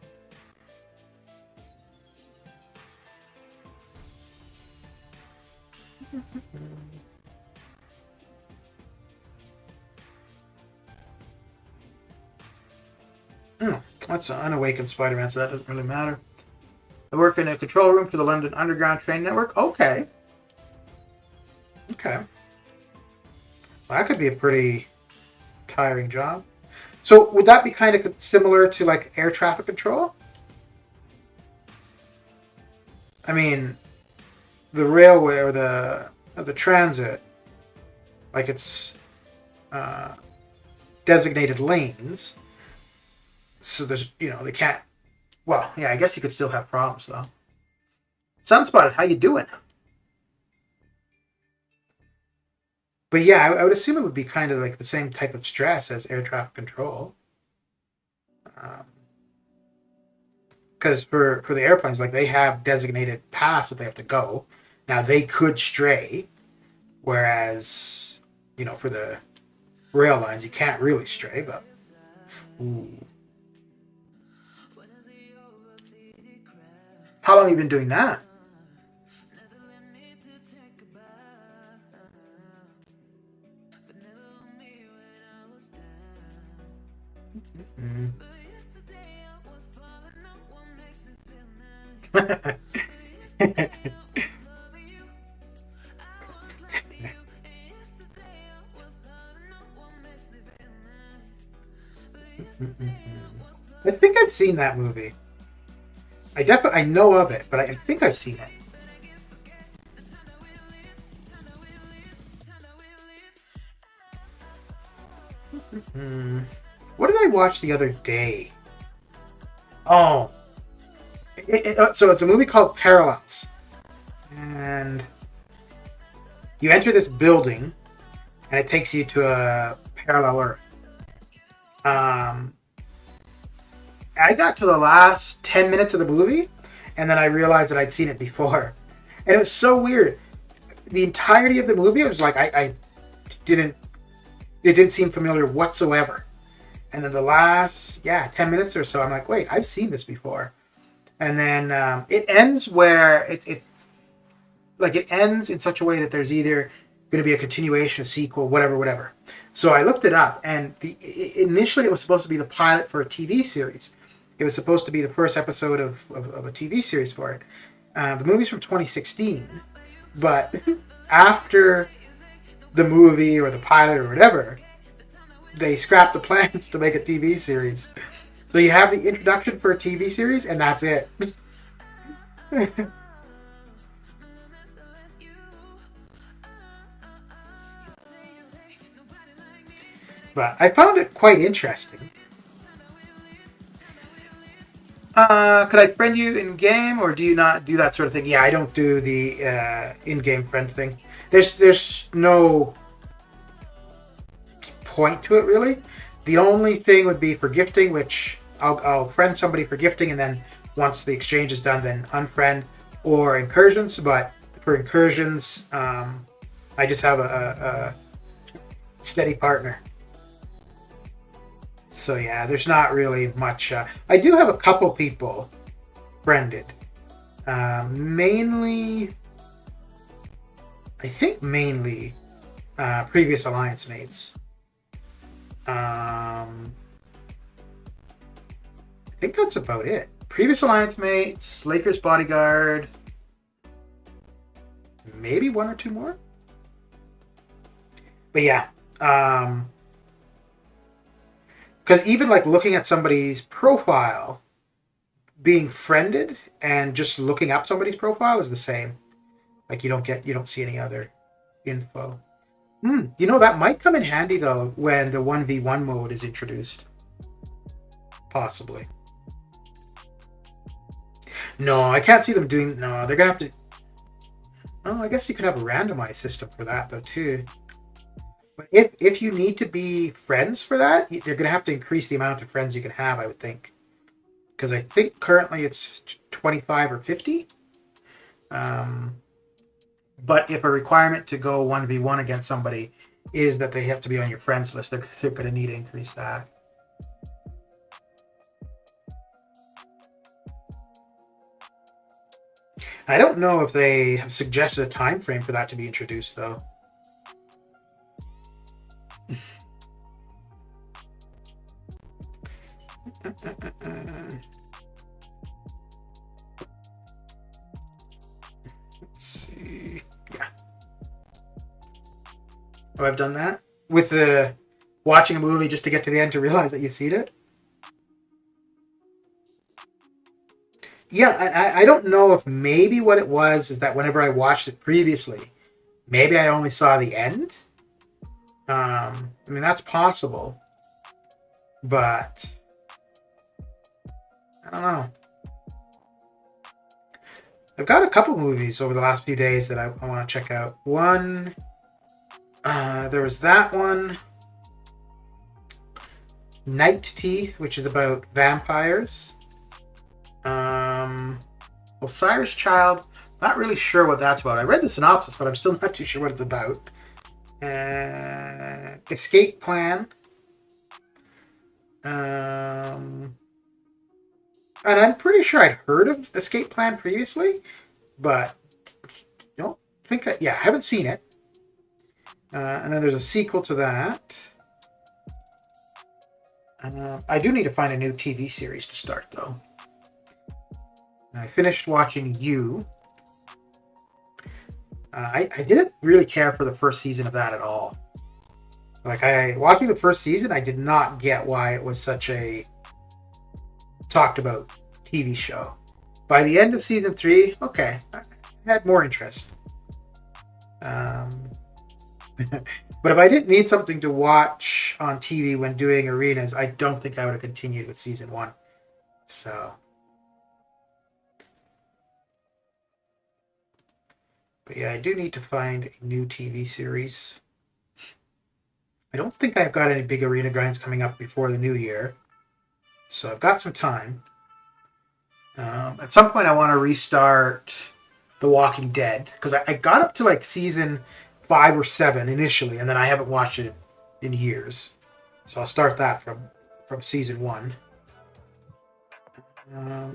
That's an unawakened Spider-Man, so that doesn't really matter. I work in a control room for the London Underground train network. Okay. Well, that could be a pretty tiring job. So would that be kind of similar to like air traffic control? I mean, the railway or the transit, like it's designated lanes. So there's, they can't. Well, yeah, I guess you could still have problems though. Sunspotted, how you doing? But yeah, I would assume it would be kind of like the same type of stress as air traffic control. Because for the airplanes, like they have designated paths that they have to go. Now they could stray, whereas for the rail lines you can't really stray. But how long have you been doing that? I think I've seen that movie. I know of it, but I think I've seen it. What did I watch the other day? Oh, so it's a movie called Parallels, and you enter this building, and it takes you to a parallel Earth. I got to the last 10 minutes of the movie, and then I realized that I'd seen it before, and it was so weird. The entirety of the movie, I was like, it didn't seem familiar whatsoever. And then the last 10 minutes or so, I'm like, wait, I've seen this before. And then it ends where it ends in such a way that there's either going to be a continuation, a sequel, whatever. So I looked it up, and initially it was supposed to be the pilot for a TV series. It was supposed to be the first episode of a TV series for it. The movie's from 2016, but after the movie or the pilot or whatever, they scrapped the plans to make a TV series. So you have the introduction for a TV series, and that's it. But I found it quite interesting. Could I friend you in game, or do you not do that sort of thing? Yeah, I don't do the in-game friend thing. There's no point to it really. The only thing would be for gifting, which I'll friend somebody for gifting, and then once the exchange is done, then unfriend, or incursions. But for incursions, I just have a steady partner. So yeah, there's not really much. I do have a couple people friended. Mainly previous alliance mates. I think that's about it. Previous alliance mates, Lakers bodyguard, maybe one or two more. But yeah, because even like looking at somebody's profile, being friended and just looking up somebody's profile is the same. Like you don't see any other info. You know, that might come in handy though when the 1v1 mode is introduced. Possibly. No, I can't see them doing. No, they're gonna have to. Oh, I guess you could have a randomized system for that though too. But if you need to be friends for that, they're going to have to increase the amount of friends you can have, I would think. Because I think currently it's 25 or 50. But if a requirement to go 1v1 against somebody is that they have to be on your friends list, they're going to need to increase that. I don't know if they have suggested a time frame for that to be introduced, though. Let's see. Yeah. Oh, I've done that with the watching a movie just to get to the end to realize that you've seen it. Yeah, I don't know if maybe what it was is that whenever I watched it previously, maybe I only saw the end. I mean, that's possible. But I don't know. I've got a couple movies over the last few days that I want to check out. One, there was that one, Night Teeth, which is about vampires. Osiris Child, not really sure what that's about. I read the synopsis, but I'm still not too sure what it's about. Escape Plan. And I'm pretty sure I'd heard of Escape Plan previously, but don't think I haven't seen it. And then there's a sequel to that. I do need to find a new TV series to start, though. And I finished watching You. I didn't really care for the first season of that at all. Like, watching the first season, I did not get why it was such a talked about TV show. By the end of season 3, okay, I had more interest. But if I didn't need something to watch on TV when doing arenas, I don't think I would have continued with season 1. So, but yeah, I do need to find a new TV series. I don't think I've got any big arena grinds coming up before the new year, so I've got some time. At some point, I want to restart The Walking Dead, because I got up to like season 5 or 7 initially, and then I haven't watched it in years. So I'll start that from season 1.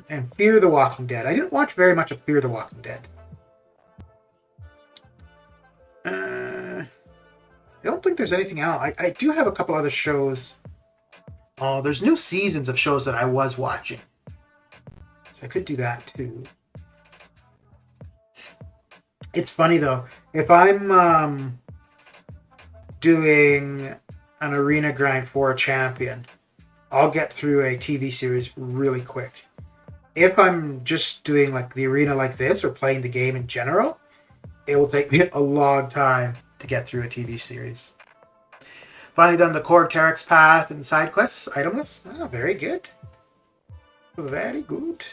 And Fear the Walking Dead. I didn't watch very much of Fear the Walking Dead. I don't think there's anything else. I do have a couple other shows. Oh, there's new seasons of shows that I was watching. So I could do that too. It's funny though. If I'm doing an arena grind for a champion, I'll get through a TV series really quick. If I'm just doing like the arena like this or playing the game in general, it will take me a long time to get through a TV series. Finally done the core Terex path and side quests, item list. Ah, very good. Very good.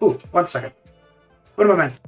Ooh, 1 second. What am I meant?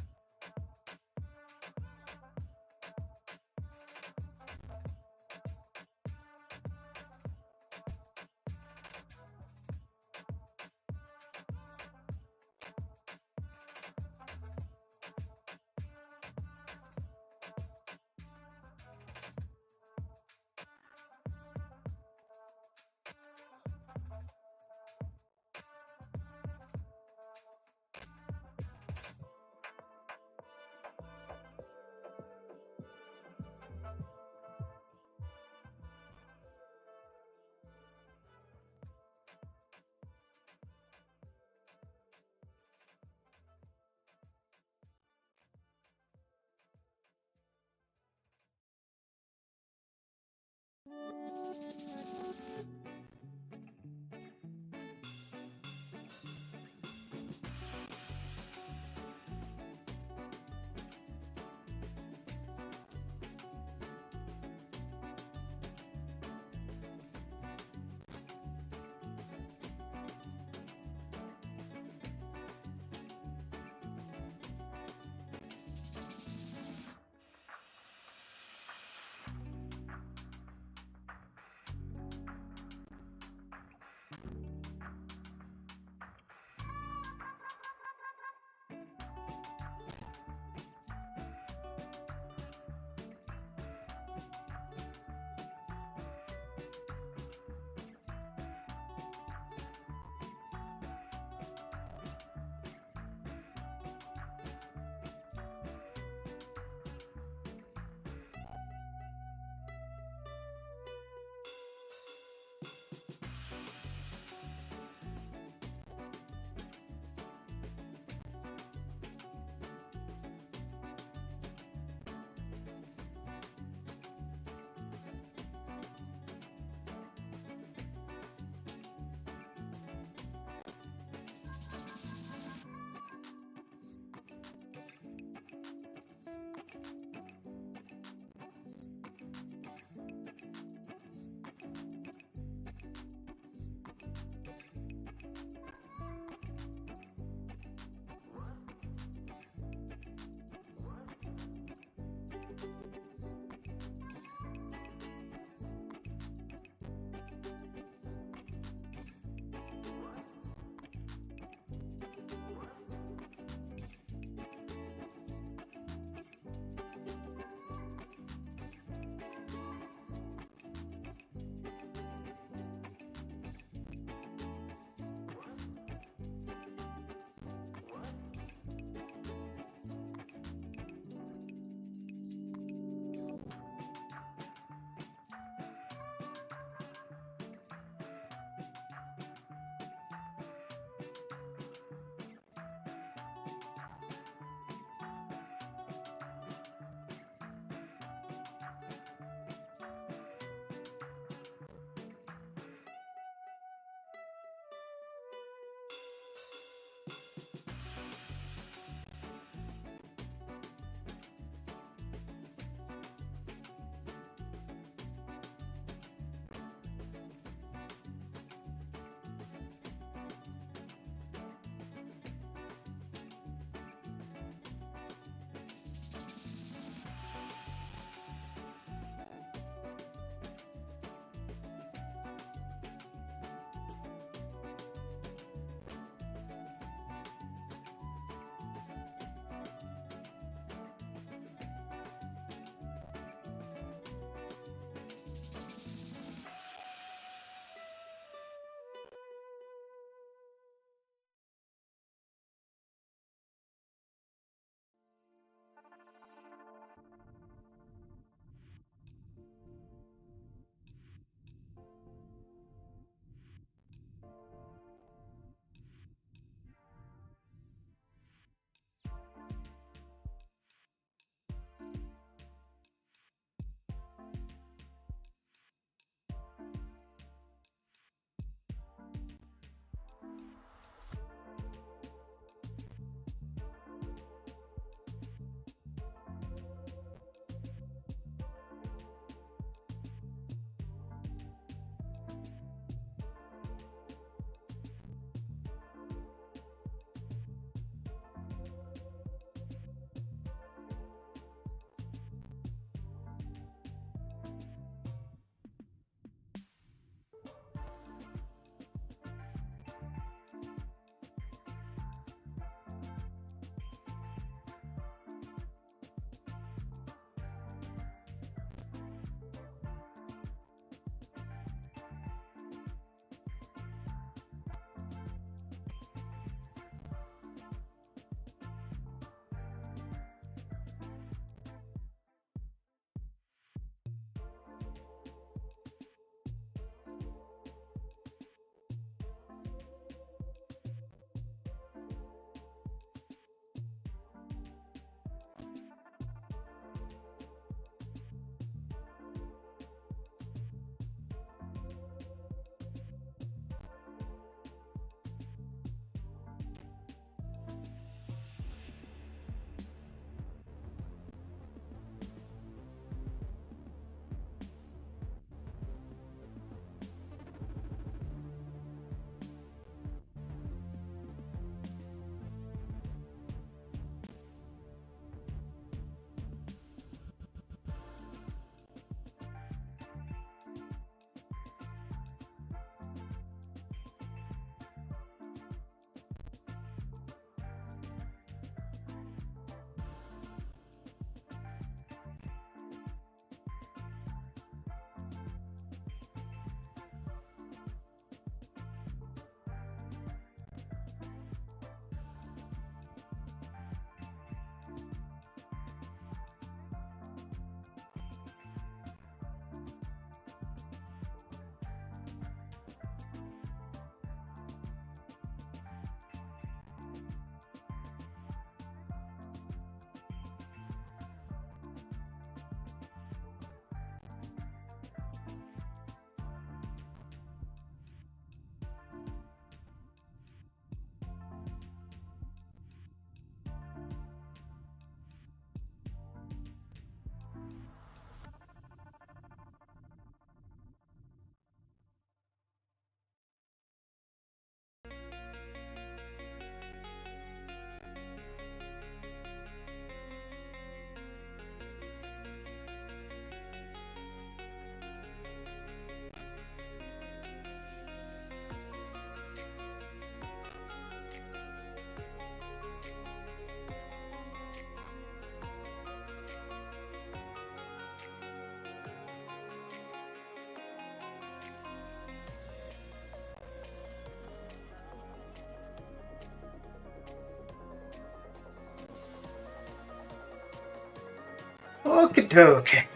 Okay.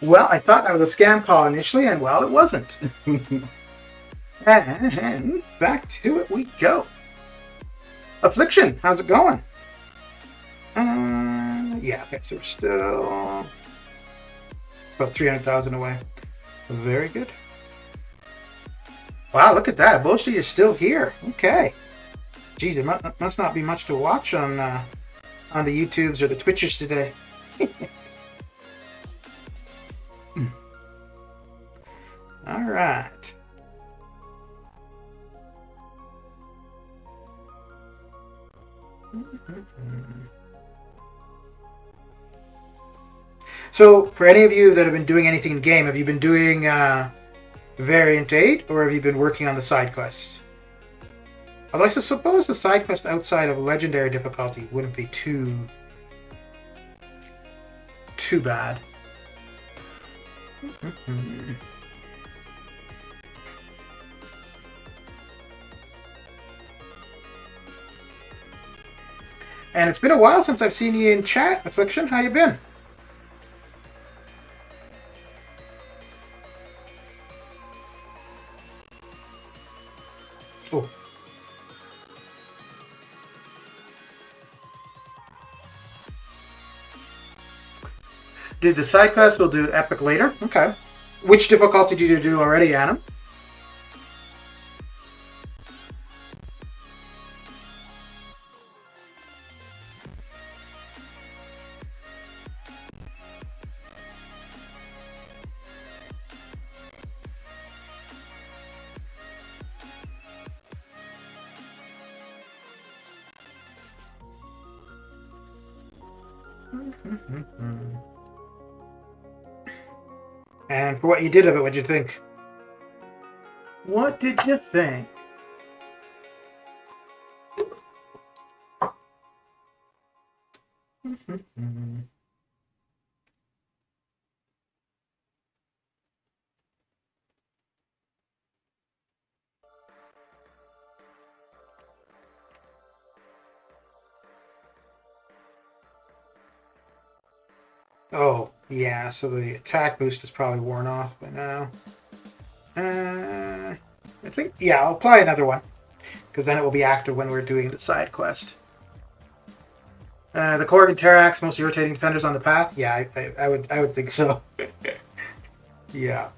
Well, I thought that was a scam call initially, and well, it wasn't. And back to it we go. Affliction, how's it going? Yeah, okay, so we're still about 300,000 away. Very good. Wow, look at that. Most of you are still here. Okay. Geez, it must not be much to watch on the YouTubes or the Twitchers today. All right. So, for any of you that have been doing anything in game, have you been doing Variant 8, or have you been working on the side quest? Although I suppose the side quest outside of Legendary difficulty wouldn't be too bad. And it's been a while since I've seen you in chat, Affliction. How you been? Oh. Did the side quest? We'll do Epic later. Okay. Which difficulty did you do already, Adam? And for what you did of it, what'd you think? What did you think? Oh, yeah, so the attack boost is probably worn off by now. I think, yeah, I'll apply another one, because then it will be active when we're doing the side quest. The Korg and Terax, most irritating defenders on the path? Yeah, I would think so. Yeah.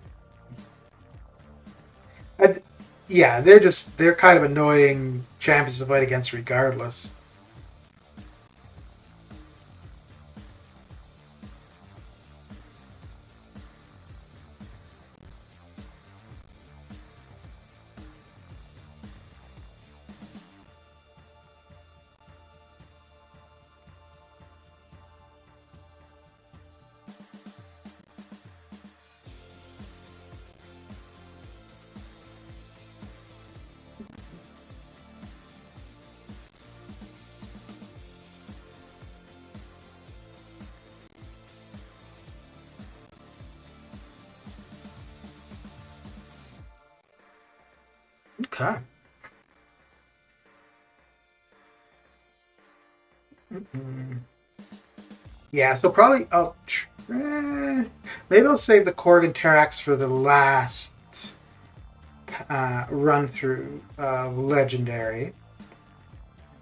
Yeah, they're kind of annoying champions to fight against regardless. Okay. Yeah, so probably maybe I'll save the Korg and Terax for the last run through of Legendary.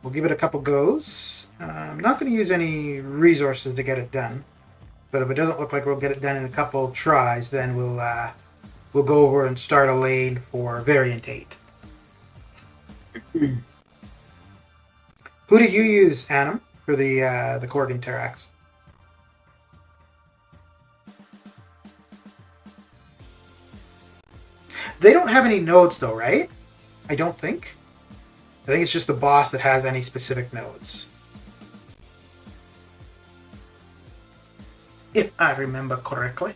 We'll give it a couple goes. I'm not going to use any resources to get it done, but if it doesn't look like we'll get it done in a couple tries, then we'll go over and start a lane for Variant 8. Who did you use, Adam, for the Korg and Terax? They don't have any nodes, though, right? I don't think. I think it's just the boss that has any specific nodes. If I remember correctly.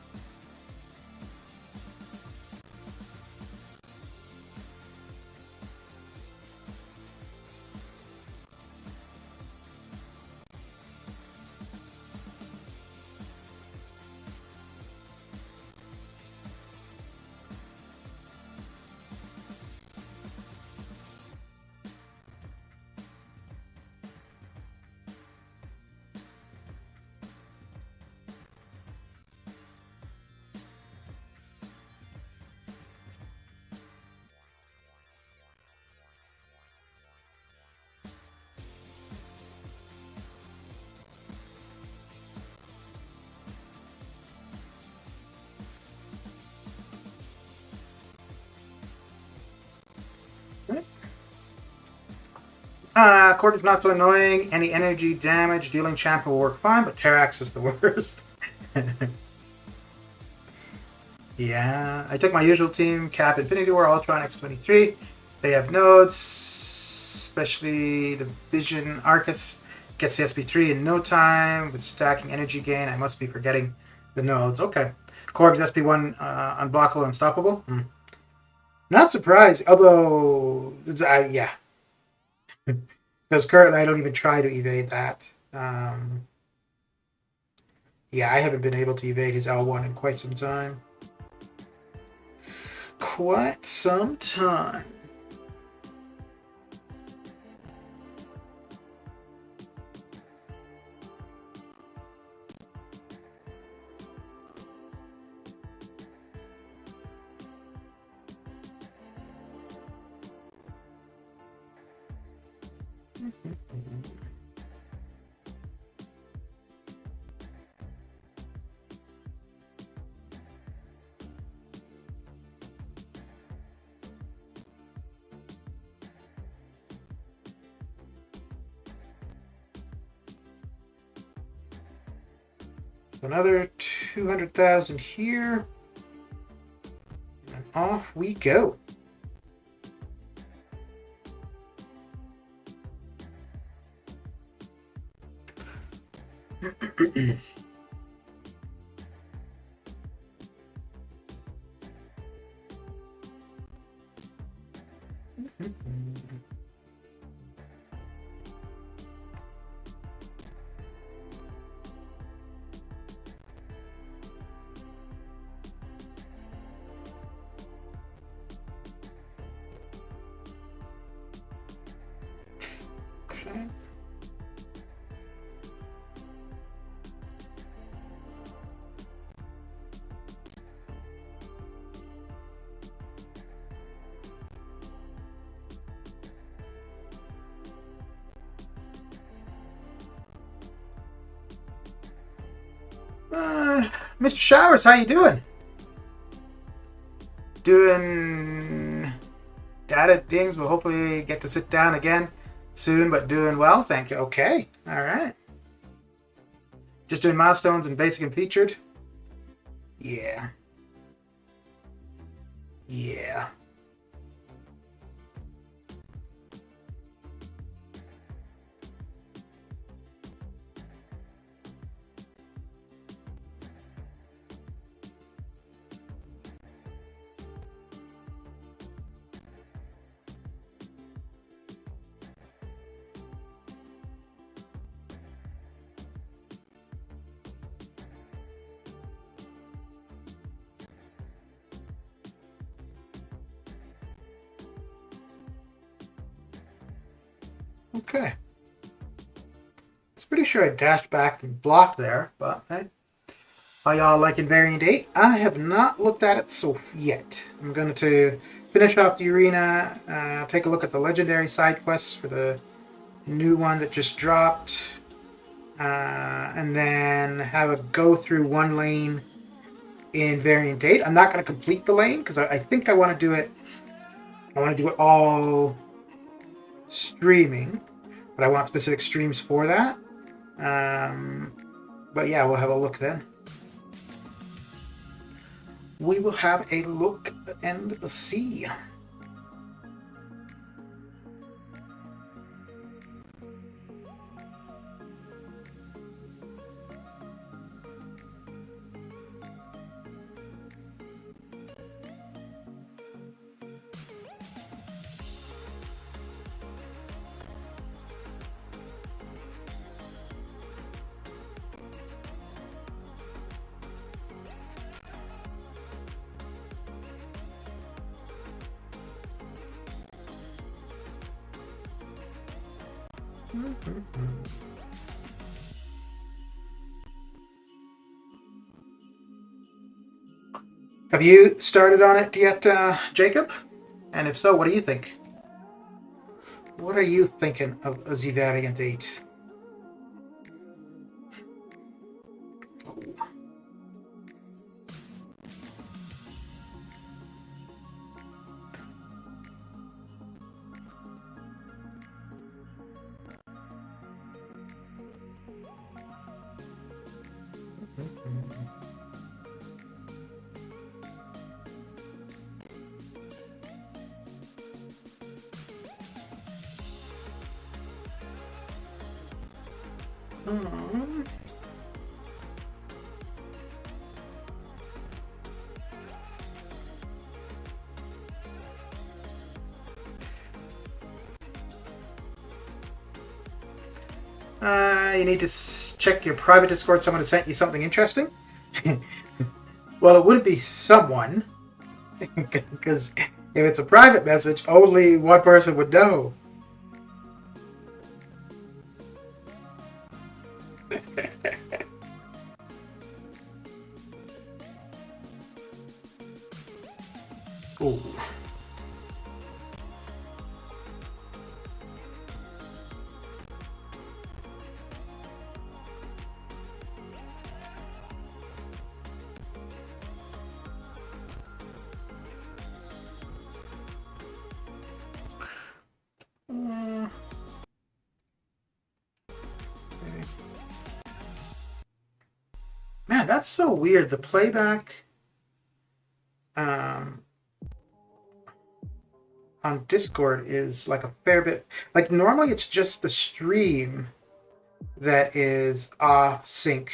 Cord is not so annoying. Any energy damage dealing champ will work fine, but Terrax is the worst. Yeah, I took my usual team, Cap, Infinity War, Ultron, X-23. They have nodes, especially the Vision Arcus gets the SP3 in no time with stacking energy gain. I must be forgetting the nodes. Okay. Korg's SP1 unblockable, unstoppable. Not surprised, although, yeah. Because currently I don't even try to evade that. Yeah, I haven't been able to evade his L1 in quite some time. Quite some time. So another 200,000 here. And off we go. Okay. Mr. Showers, how you doing? Doing data dings. We'll hopefully get to sit down again soon, but doing well, thank you. Okay, all right. Just doing milestones and basic and featured. Yeah. Yeah. Okay. It's pretty sure I dashed back and blocked there, but hey. How y'all liking Variant 8? I have not looked at it so yet. I'm going to finish off the arena, take a look at the legendary side quests for the new one that just dropped, and then have a go through one lane in Variant 8. I'm not going to complete the lane because I think I want to do it. I want to do it all streaming, but I want specific streams for that. But yeah, we'll have a look then. We will have a look and see. Have you started on it yet, Jacob? And if so, what do you think? What are you thinking of the Variant 8? Um, you need to check your private Discord. Someone has sent you something interesting. Well, it wouldn't be someone, because if it's a private message, only one person would know. Ooh. Man, that's so weird. The playback on Discord is like a fair bit. Like normally it's just the stream that is off sync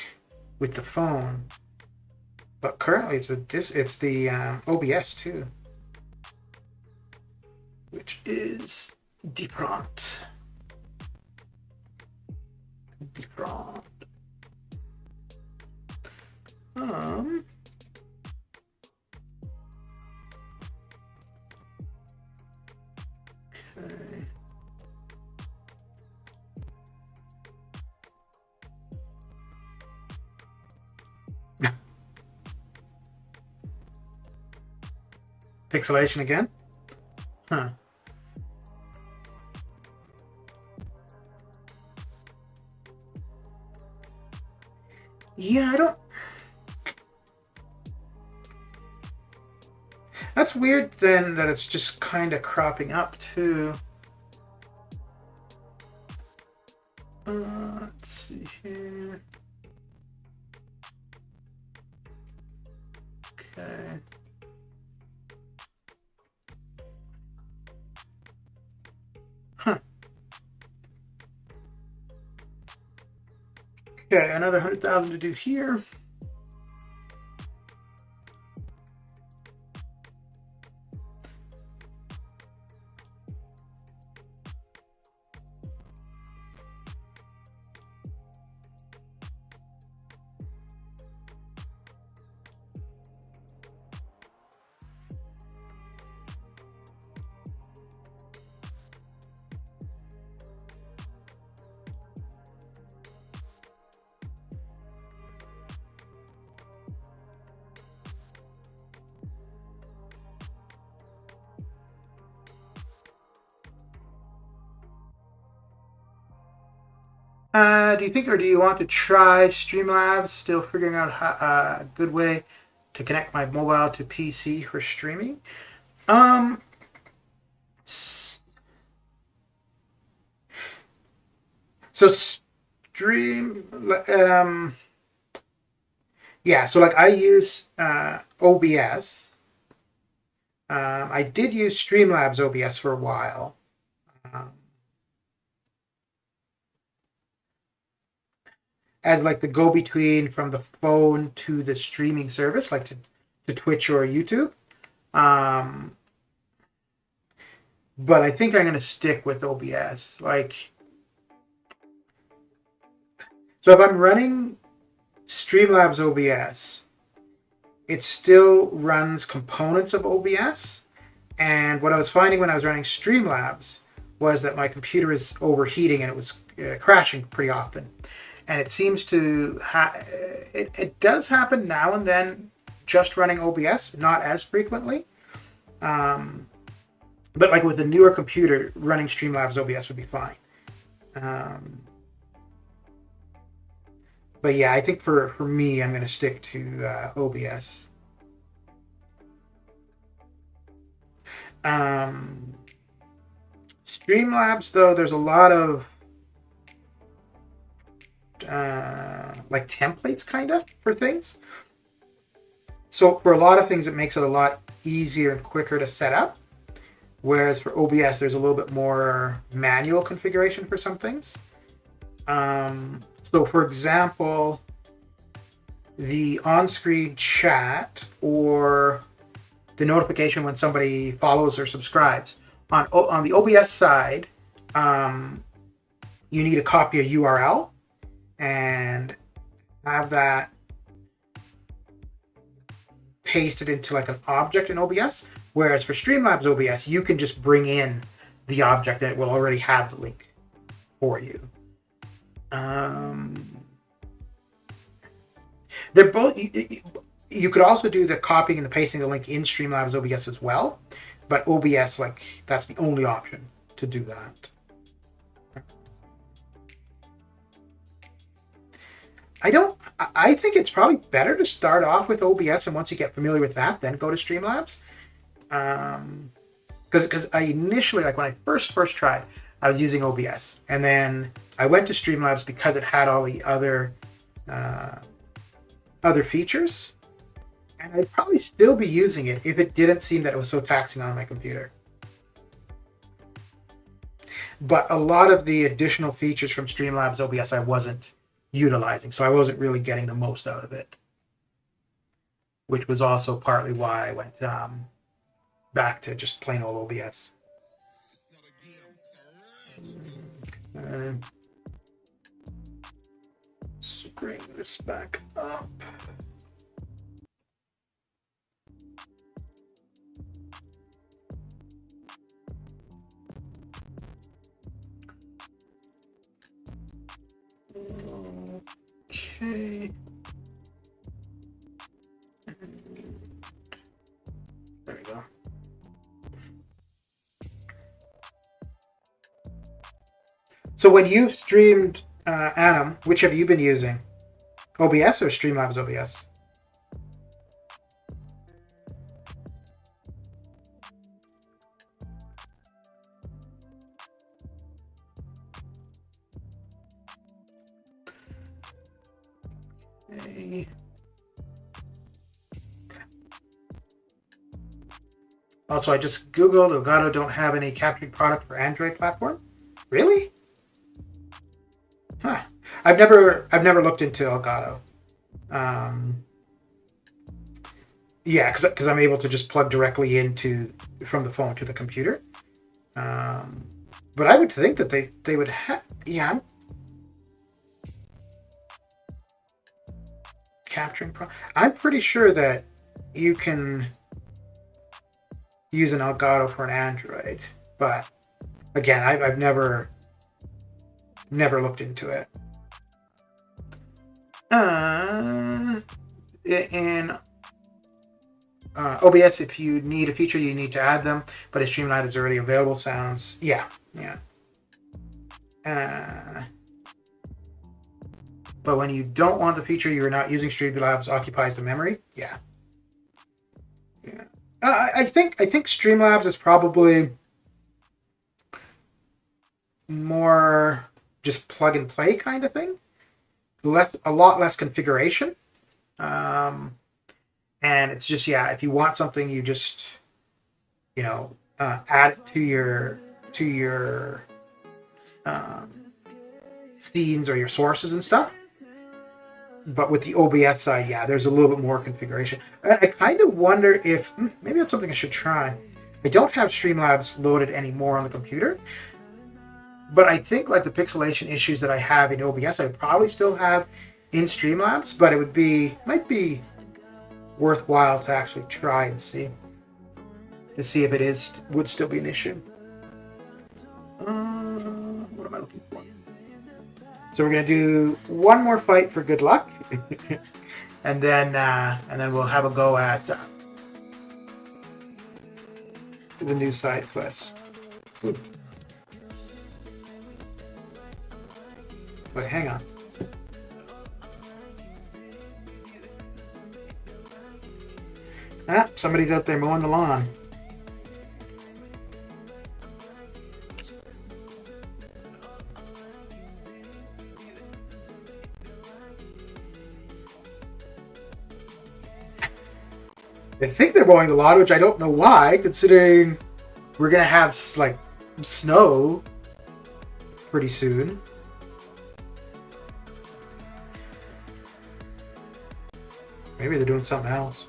with the phone, but currently it's the OBS too, which is different. Different. Okay. Pixelation again? Huh. Yeah, I don't... That's weird then that it's just kind of cropping up too. Let's see here. Okay. Huh. Okay, another 100,000 to do here. Do you think, or do you want to try Streamlabs? Still figuring out a good way to connect my mobile to PC for streaming. So stream, yeah. So like I use OBS. I did use Streamlabs OBS for a while. As like the go-between from the phone to the streaming service, like to Twitch or YouTube. But I think I'm going to stick with OBS. Like, so if I'm running Streamlabs OBS, it still runs components of OBS. And what I was finding when I was running Streamlabs was that my computer is overheating and it was crashing pretty often. And it seems to it does happen now and then just running OBS, not as frequently. But like with the newer computer, running Streamlabs OBS would be fine. But yeah, I think for me, I'm going to stick to OBS. Streamlabs, though, there's a lot of like templates kind of for things. So for a lot of things, it makes it a lot easier and quicker to set up. Whereas for OBS, there's a little bit more manual configuration for some things. So for example, the on-screen chat or the notification when somebody follows or subscribes. On the OBS side, you need to copy a URL and have that pasted into like an object in OBS. Whereas for Streamlabs OBS, you can just bring in the object and it will already have the link for you. They're both. You could also do the copying and the pasting the link in Streamlabs OBS as well, but OBS, like, that's the only option to do that. I think it's probably better to start off with OBS, and once you get familiar with that, then go to Streamlabs. Because I initially, like when I first tried, I was using OBS, and then I went to Streamlabs because it had all the other features, and I'd probably still be using it if it didn't seem that it was so taxing on my computer. But a lot of the additional features from Streamlabs OBS I wasn't utilizing, so I wasn't really getting the most out of it, which was also partly why I went back to just plain old OBS. Let's bring this back up. Okay. There we go. So when you've streamed Adam, which have you been using? OBS or Streamlabs OBS? Okay. Also, I just googled Elgato don't have any capturing product for Android platform. Really? Huh. I've never looked into Elgato. Yeah, because I'm able to just plug directly from the phone to the computer. But I would think that they would have. Yeah. Capturing I'm pretty sure that you can use an Elgato for an Android, but again, I've never looked into it. In OBS, if you need a feature, you need to add them, but if Streamlabs is already available, sounds yeah. But when you don't want the feature, you're not using Streamlabs occupies the memory. Yeah. I think Streamlabs is probably more just plug and play kind of thing. A lot less configuration. And it's just, yeah, if you want something, you just, add it to your scenes or your sources and stuff. But with the OBS side, yeah, there's a little bit more configuration. I kind of wonder if maybe that's something I should try. I don't have Streamlabs loaded anymore on the computer, but I think like the pixelation issues that I have in OBS, I would probably still have in Streamlabs, but it might be worthwhile to actually try and see if it would still be an issue. What am I looking for? So we're gonna do one more fight for good luck, and then we'll have a go at the new side quest. Ooh. Wait, hang on. Somebody's out there mowing the lawn. I think they're mowing the lawn, which I don't know why, considering we're gonna have like snow pretty soon. Maybe they're doing something else.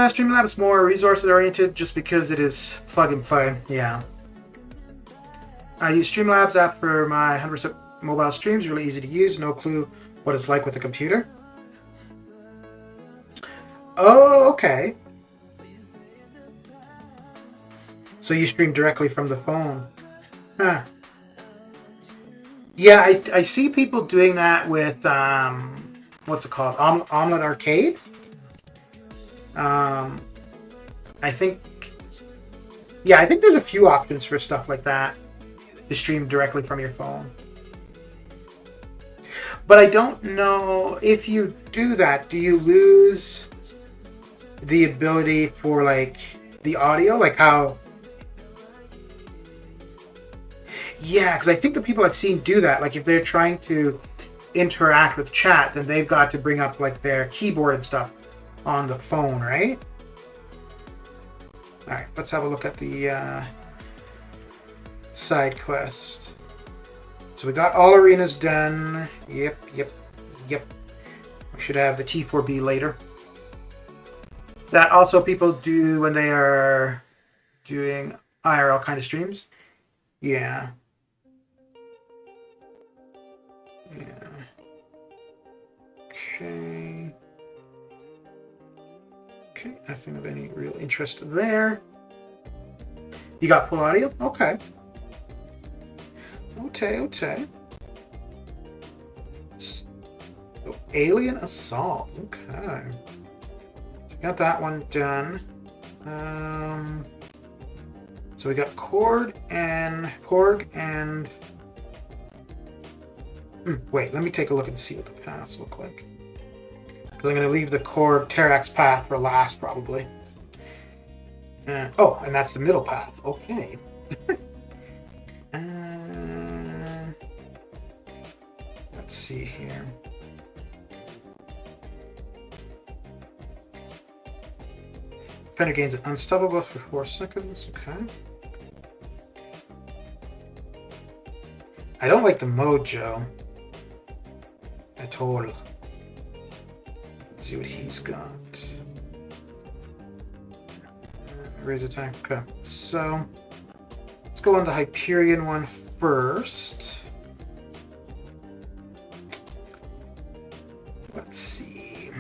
Streamlabs more resources oriented just because it is plug and play. Yeah. I use Streamlabs app for my 100% mobile streams. Really easy to use. No clue what it's like with a computer. Oh, okay. So you stream directly from the phone. Huh. Yeah, I see people doing that with, what's it called? Omelet Arcade? I think there's a few options for stuff like that to stream directly from your phone. But I don't know if you do that, do you lose the ability for like the audio? Like how... Yeah, because I think the people I've seen do that, like if they're trying to interact with chat, then they've got to bring up like their keyboard and stuff on the phone, right? Alright, let's have a look at the side quest. So we got all arenas done. Yep. We should have the T4B later. That also people do when they are doing IRL kind of streams. Yeah. Okay. Okay, nothing of any real interest there. You got full audio? Okay. Okay. So, Alien Assault. Okay. So got that one done. So we got Korg and wait, let me take a look and see what the paths look like. Because I'm going to leave the Korg Terax path for last, probably. Oh, and that's the middle path. Okay. Let's see here. Defender gains an unstoppable for 4 seconds. Okay. I don't like the mojo at all. Let's see what he's got. Raise attack. Okay. So let's go on the Hyperion one first. Let's see.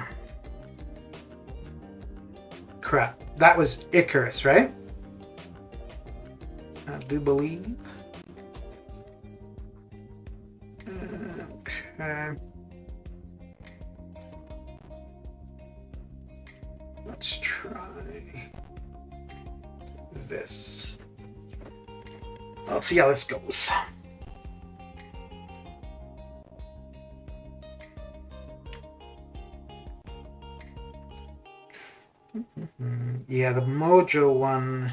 Crap. That was Icarus, right? I do believe. Okay. Let's try this. Let's see how this goes. Yeah, the Mojo one.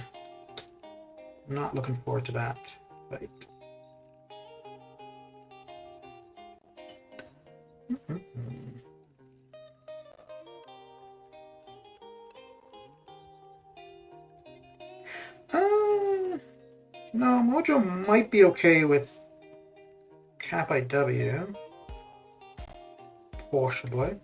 Not looking forward to that. Right. No, Mojo might be okay with Cap IW. Possibly.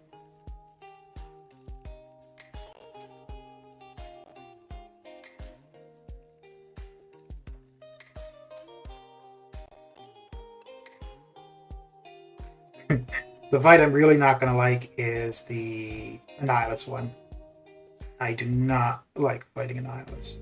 The fight I'm really not going to like is the Annihilus one. I do not like fighting Annihilus.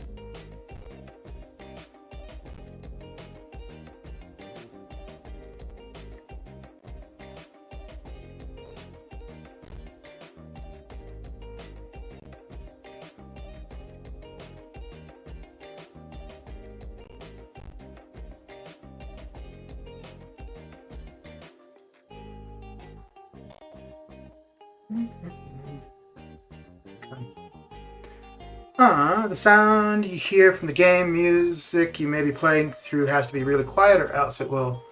The sound you hear from the game music you may be playing through has to be really quiet, or else it will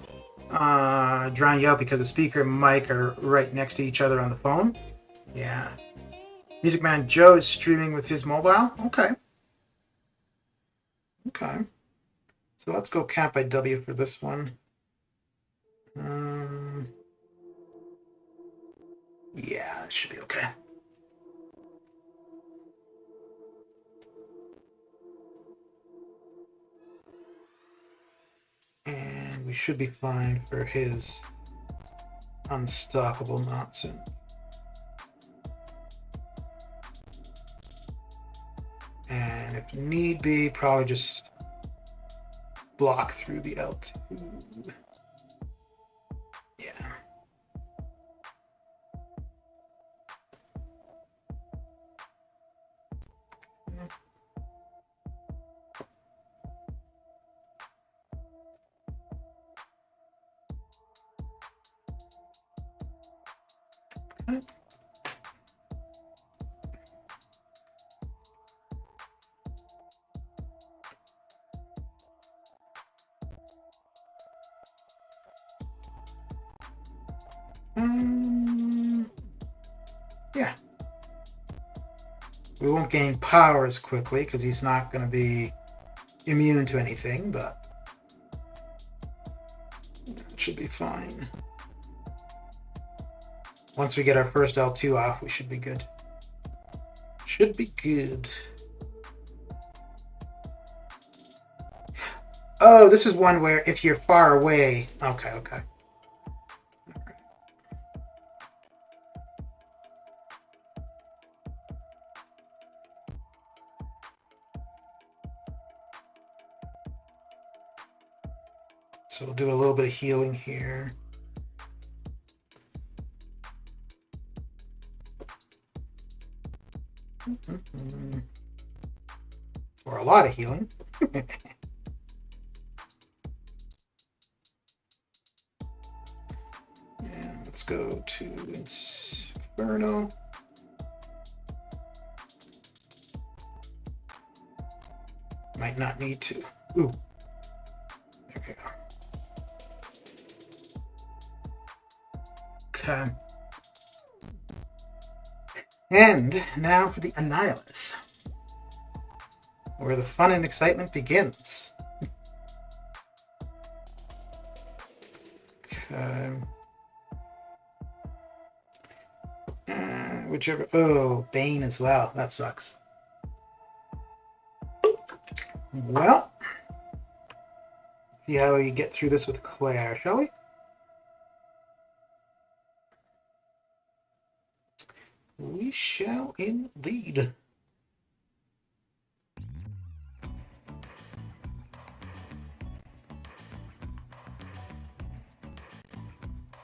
drown you out because the speaker and mic are right next to each other on the phone. Yeah. Music Man Joe is streaming with his mobile. Okay. Okay. So let's go Camp by W for this one. Yeah, it should be okay. And we should be fine for his unstoppable nonsense. And if need be, probably just block through the L2. Yeah. Okay. Yeah. We won't gain power as quickly because he's not going to be immune to anything, but it should be fine. Once we get our first L2 off, we should be good. Should be good. Oh, this is one where if you're far away... Okay, okay. So we'll do a little bit of healing here. Or a lot of healing. And let's go to Inferno. Might not need to. Ooh. There we go. Okay. And now for the Annihilus, where the fun and excitement begins. Okay. Whichever. Oh, Bane as well. That sucks. Well, see how we get through this with Claire, shall we? We shall indeed.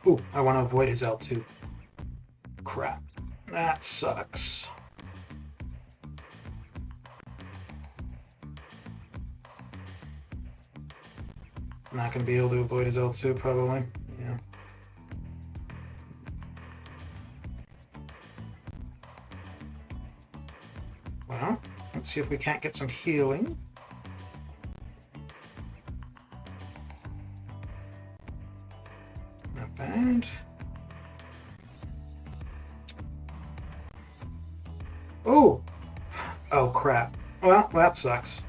Ooh, I want to avoid his L2. Crap. That sucks. Not going to be able to avoid his L2, probably. Yeah. Well, let's see if we can't get some healing. Not bad. Oh! Oh, crap. Well, that sucks.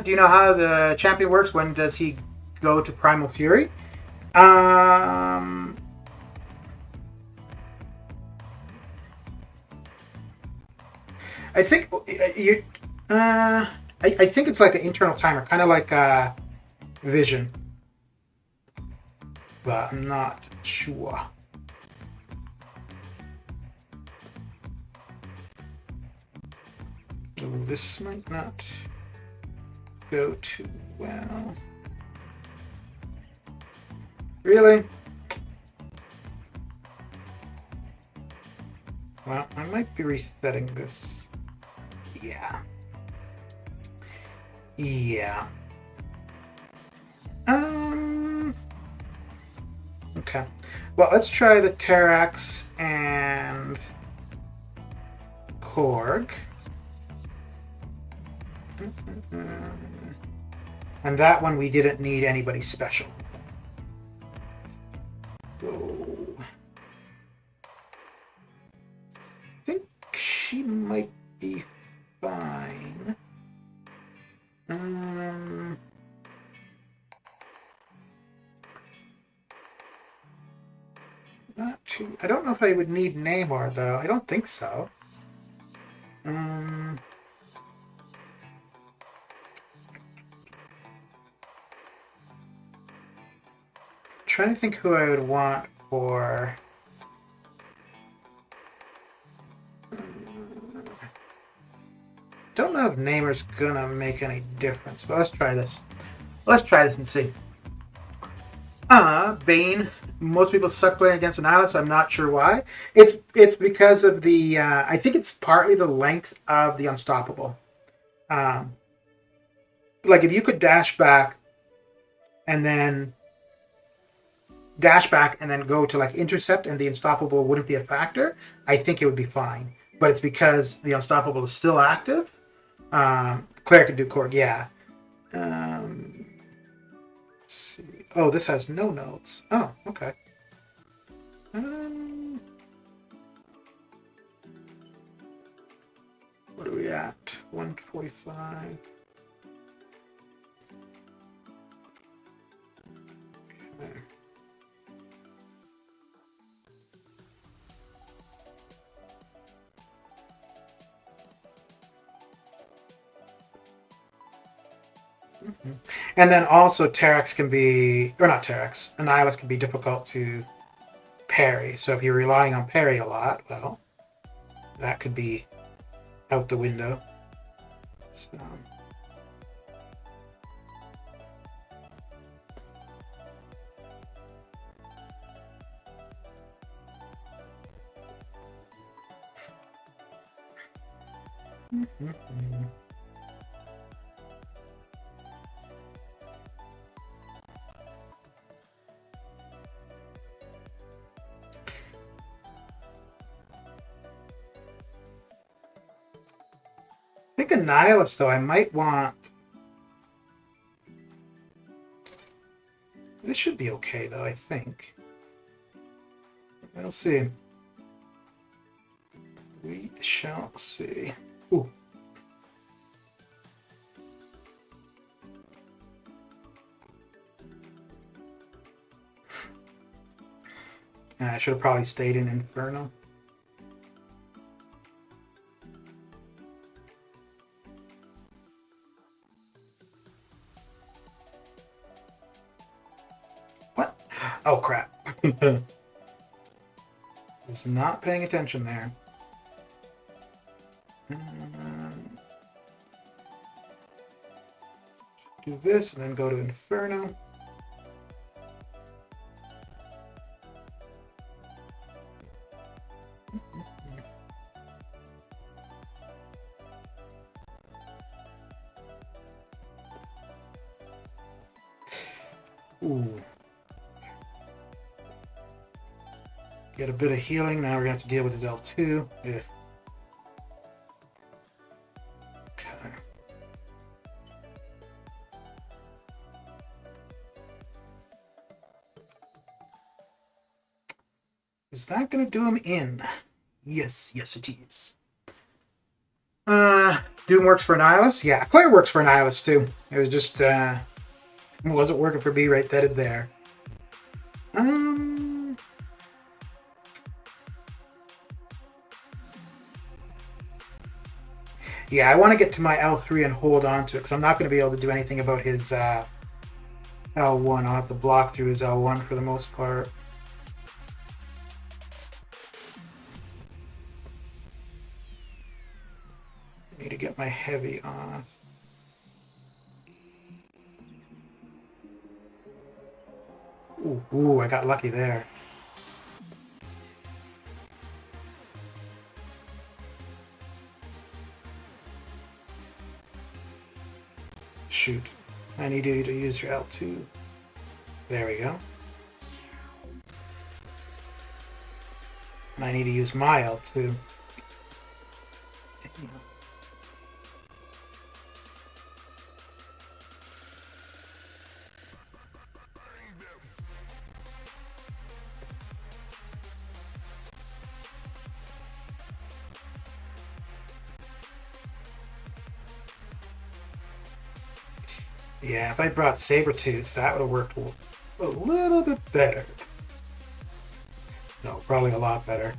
Do you know how the champion works? When does he go to Primal Fury? I think you. I think it's like an internal timer, kind of like Vision, but I'm not sure. Oh, this might not go too well. Really? Well, I might be resetting this. Yeah. Yeah. Okay. Well, let's try the Terax and Korg. And that one we didn't need anybody special. So I think she might be fine. Not too. I don't know if I would need Namor though. I don't think so. Trying to think who I would want for. Don't know if Namor's gonna make any difference, but let's try this. Let's try this and see. Bane. Most people suck playing against Annihilus. I'm not sure why. It's because of the. I think it's partly the length of the Unstoppable. Like if you could dash back, and then go to like intercept, and the Unstoppable wouldn't be a factor. I think it would be fine. But it's because the Unstoppable is still active. Claire could do Korg, yeah. Let's see. Oh, this has no notes. Oh, okay. What are we at? 145. Okay. And then also Terex can be, or not Terex, Annihilus can be difficult to parry. So if you're relying on parry a lot, well, that could be out the window. So. I think Annihilus, though, I might want... This should be okay, though, I think. We'll see. We shall see. Ooh. I should have probably stayed in Inferno. What? Oh, crap. Was not paying attention there. Do this and then go to Inferno. Ooh. Get a bit of healing. Now we're going to have to deal with his L2. Ugh. Okay. Is that going to do him in? Yes, yes it is. Doom works for Annihilus? Yeah, Claire works for Annihilus too. It was just, it wasn't working for me right then and there. Yeah, I want to get to my L3 and hold on to it, because I'm not going to be able to do anything about his L1. I'll have to block through his L1 for the most part. I need to get my heavy off. Ooh, I got lucky there. Shoot. I need you to use your L2. There we go. And I need to use my L2. Yeah, if I brought Sabretooth, that would have worked a little bit better. No, probably a lot better.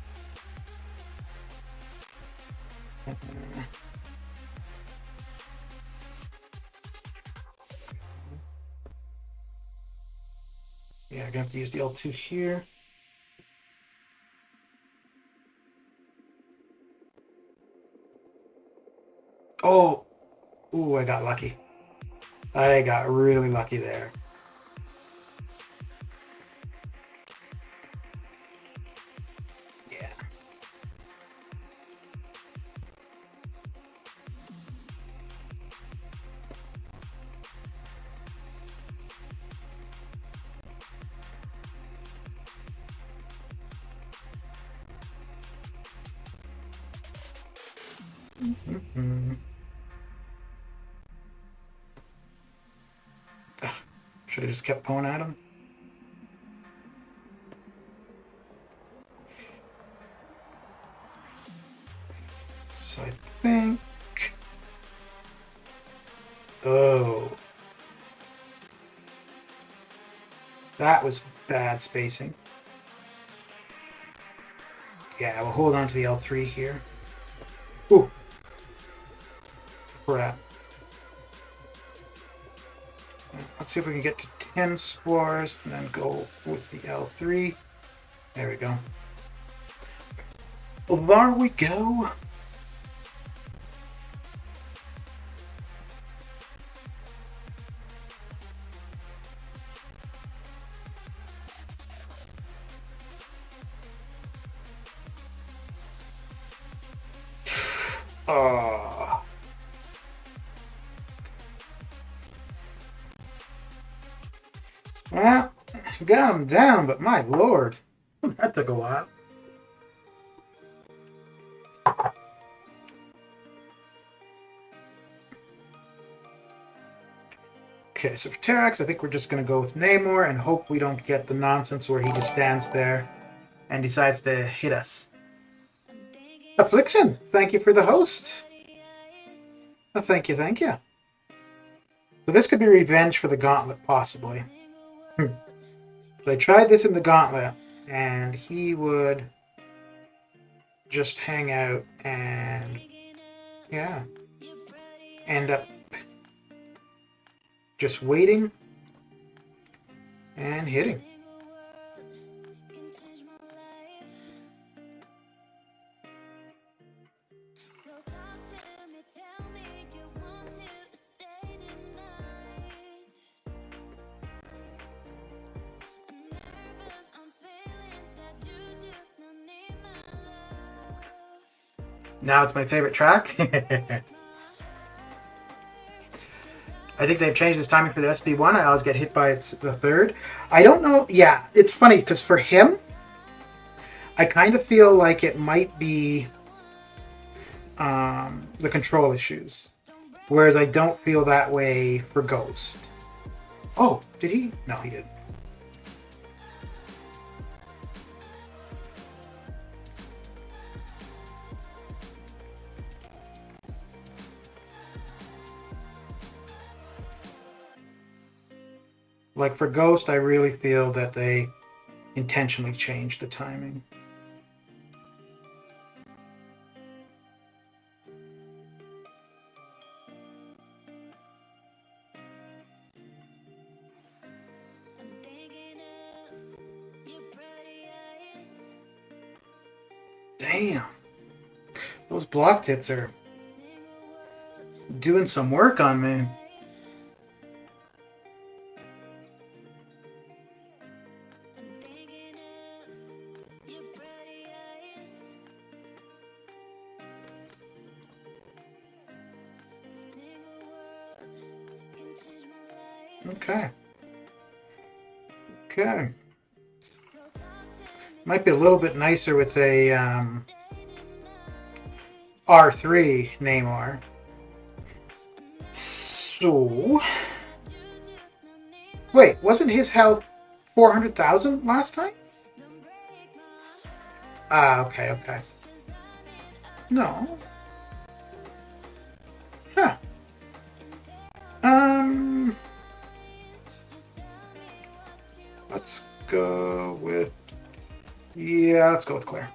Yeah, I'm gonna have to use the L2 here. Oh, ooh, I got lucky. I got really lucky there. Yeah. Should have just kept going at him. So I think... Oh. That was bad spacing. Yeah, we'll hold on to the L3 here. Ooh. Crap. Let's see if we can get to 10 spores and then go with the L3. There we go. Well, there we go. Oh. Well, got him down, but my lord, that took a while. Okay, so for Terax, I think we're just going to go with Namor and hope we don't get the nonsense where he just stands there and decides to hit us. Affliction, thank you for the host. Oh, thank you, thank you. So this could be revenge for the gauntlet, possibly. So I tried this in the gauntlet, and he would just hang out and, yeah, end up just waiting and hitting. Now it's my favorite track. I think they've changed this timing for the SB1. I always get hit by the third. I don't know. Yeah, it's funny because for him, I kind of feel like it might be the control issues. Whereas I don't feel that way for Ghost. Oh, did he? No, he didn't. Like for Ghost, I really feel that they intentionally changed the timing. Damn. Those blocked hits are doing some work on me. Okay. Okay. Might be a little bit nicer with a R3 Namor. So, wait, wasn't his health 400,000 last time? Ah, okay, okay. No. Huh. Let's go with... Yeah, let's go with Claire.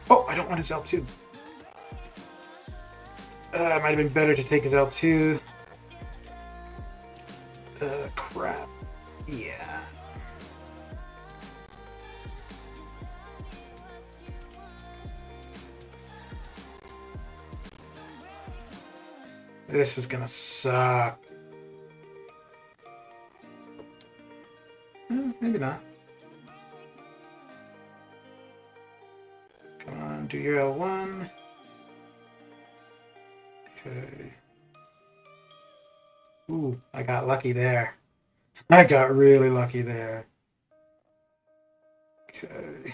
Oh, I don't want his L2. It might have been better to take his L2. Crap. Yeah. This is gonna suck. Maybe not. Come on, do your L1. Okay. Ooh, I got lucky there. I got really lucky there. Okay.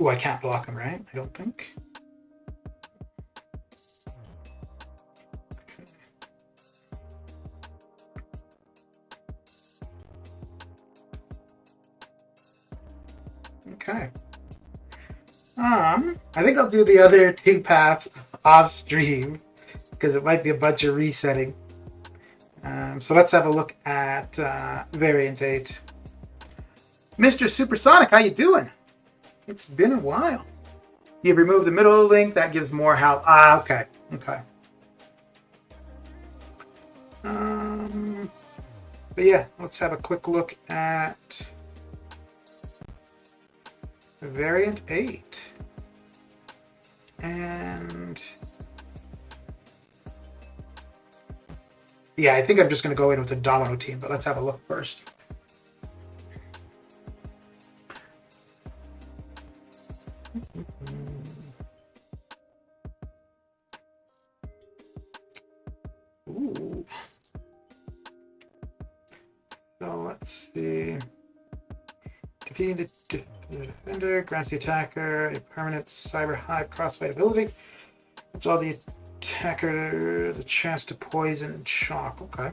Ooh, I can't block him, right? I don't think. Okay. I think I'll do the other two paths off stream because it might be a bunch of resetting. So let's have a look at variant 8. Mr. Supersonic, how you doing? It's been a while. You've removed the middle link. That gives more health. Ah, okay. Okay. But yeah, let's have a quick look at variant 8. And yeah, I think I'm just going to go in with the Domino team, but let's have a look first. Ooh. So let's see. Defeating the defender grants the attacker a permanent cyber hive crossfight ability. It's all the attacker the chance to poison and shock. Okay.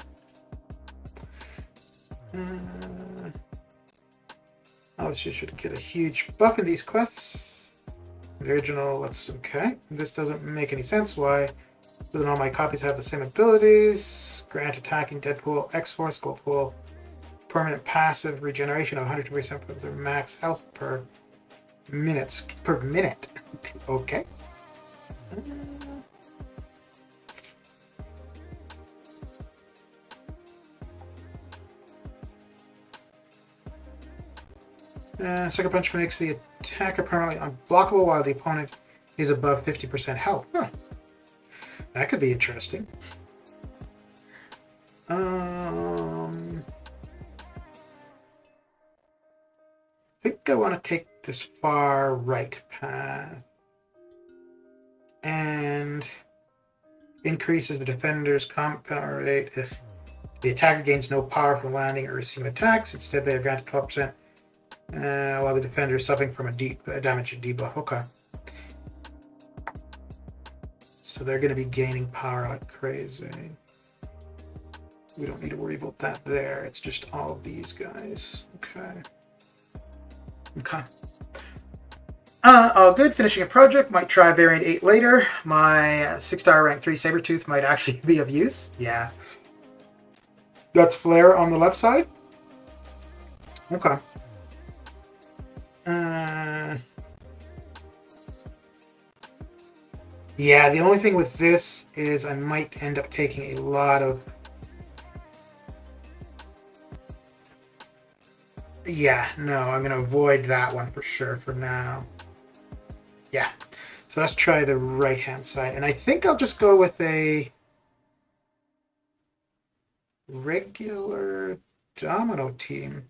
Obviously, should get a huge buff in these quests. The original, let's okay. This doesn't make any sense. Why doesn't all my copies have the same abilities? Grant attacking Deadpool, X-Force, Gold Pool, permanent passive regeneration of 100% of their max health per minute. Okay. Sucker Punch makes the attacker permanently unblockable while the opponent is above 50% health. Huh. That could be interesting. I think I want to take this far right path and increases the defender's combat rate if the attacker gains no power from landing or receiving attacks. Instead, they are granted 12%. While the defender is suffering from a damage and debuff. Okay. So they're going to be gaining power like crazy. We don't need to worry about that there. It's just all of these guys. Okay. Okay. All good. Finishing a project. Might try variant 8 later. My 6-star rank 3 Sabretooth might actually be of use. Yeah. That's Flare on the left side. Okay. Yeah, the only thing with this is I might end up taking a lot of... Yeah, no, I'm going to avoid that one for sure for now. Yeah, so let's try the right-hand side. And I think I'll just go with a regular Domino team.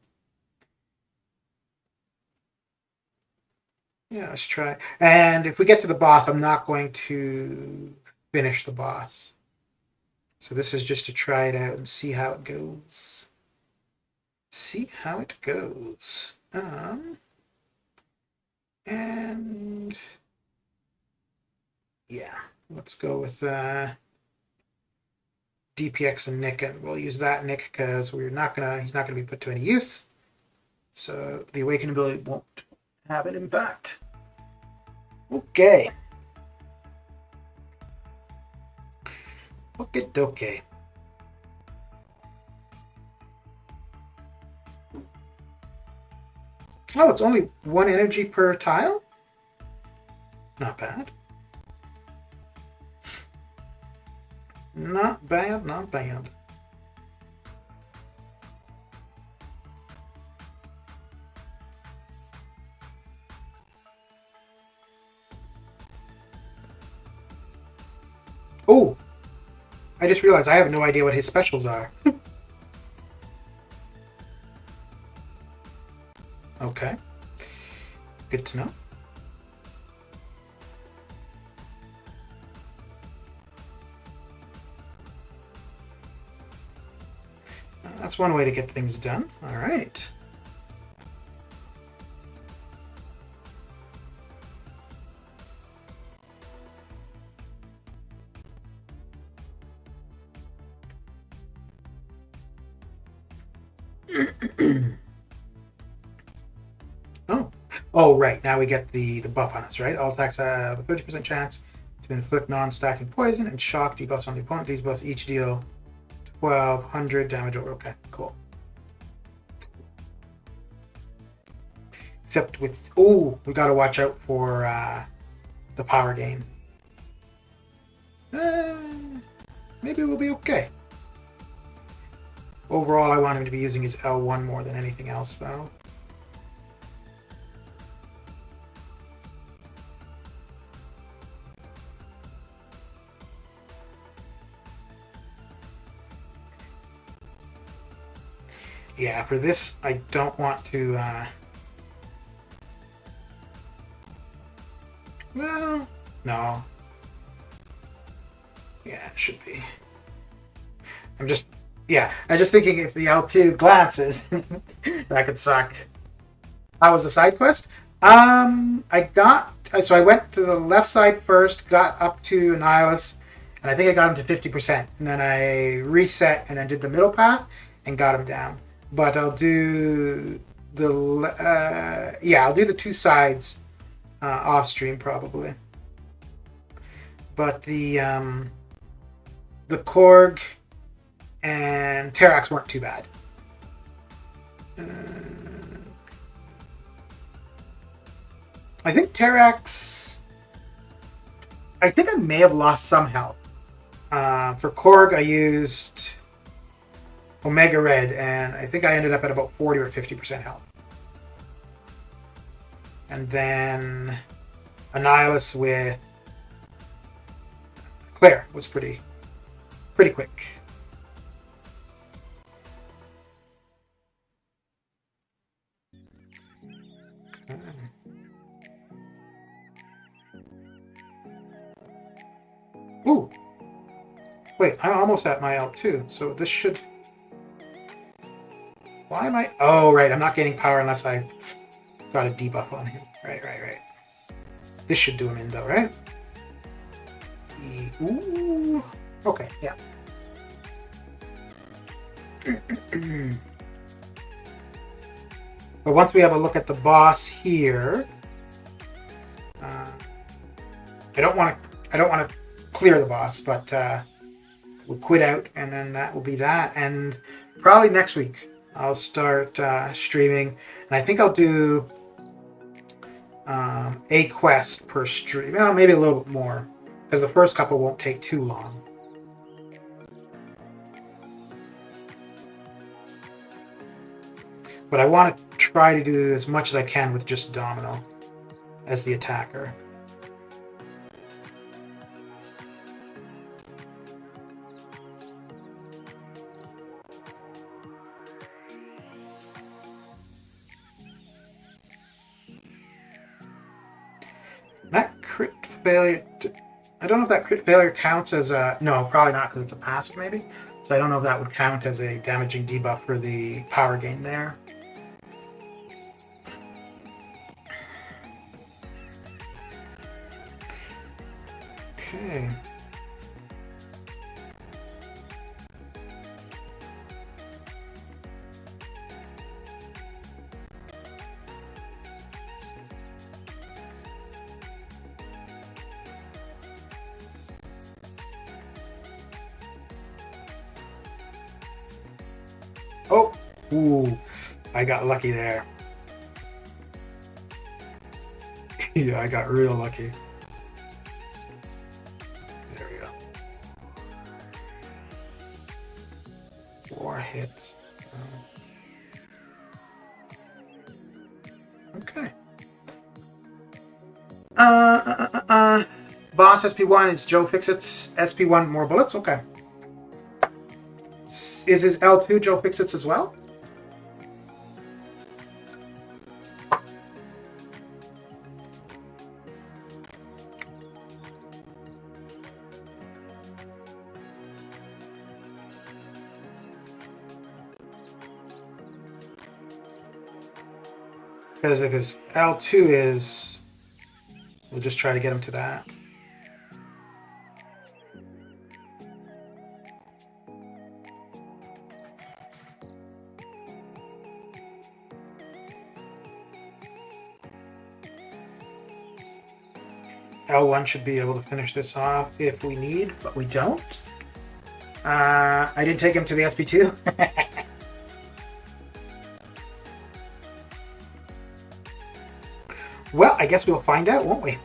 Yeah, let's try. And if we get to the boss, I'm not going to finish the boss. So this is just to try it out and see how it goes. See how it goes. And yeah, let's go with DPX and Nick, and we'll use that Nick because he's not gonna be put to any use. So the awakening ability won't have an impact. Okay. Okay. Oh, it's only 1 energy per tile? Not bad. Not bad, not bad. Oh! I just realized I have no idea what his specials are. Okay. Good to know. That's one way to get things done. All right. Oh, right. Now we get the buff on us, right? All attacks have a 30% chance to inflict non-stacking poison and shock debuffs on the opponent. These buffs each deal 1,200 damage over. Okay, cool. Except with... Oh, we got to watch out for the power gain. Maybe we'll be okay. Overall, I want him to be using his L1 more than anything else, though. Yeah, for this, I don't want to... Well, no. Yeah, it should be. I'm just thinking if the L2 glances, that could suck. How was the side quest? I went to the left side first, got up to Annihilus, and I think I got him to 50%. And then I reset and then did the middle path and got him down. But I'll do I'll do the 2 sides off stream probably. But the Korg and Terax weren't too bad. I think Terax... I think I may have lost some health. For Korg, I used Omega Red, and I think I ended up at about 40 or 50% health. And then Annihilus with Claire was pretty quick. Ooh! Wait, I'm almost at my L2, so this should... Why am I... Oh, right, I'm not getting power unless I got a debuff on him. Right. This should do him in, though, right? Ooh! Okay, yeah. But once we have a look at the boss here... I don't want to clear the boss, but we'll quit out, and then that will be that. And probably next week I'll start streaming, and I think I'll do a quest per stream. Well, maybe a little bit more, because the first couple won't take too long. But I want to try to do as much as I can with just Domino as the attacker. failure. I don't know if that crit failure counts as a... No, probably not, because it's a passive maybe. So I don't know if that would count as a damaging debuff for the power gain there. Okay. Oh, ooh, I got lucky there. Yeah, I got real lucky. There we go. 4 hits. Okay. Boss SP1 is Joe Fixit's SP1 more bullets? Okay. Is his L2 Joe Fixit's as well? Because if his L2 is... We'll just try to get him to that. L1 should be able to finish this off if we need, but we don't. I didn't take him to the SP2. Well, I guess we'll find out, won't we?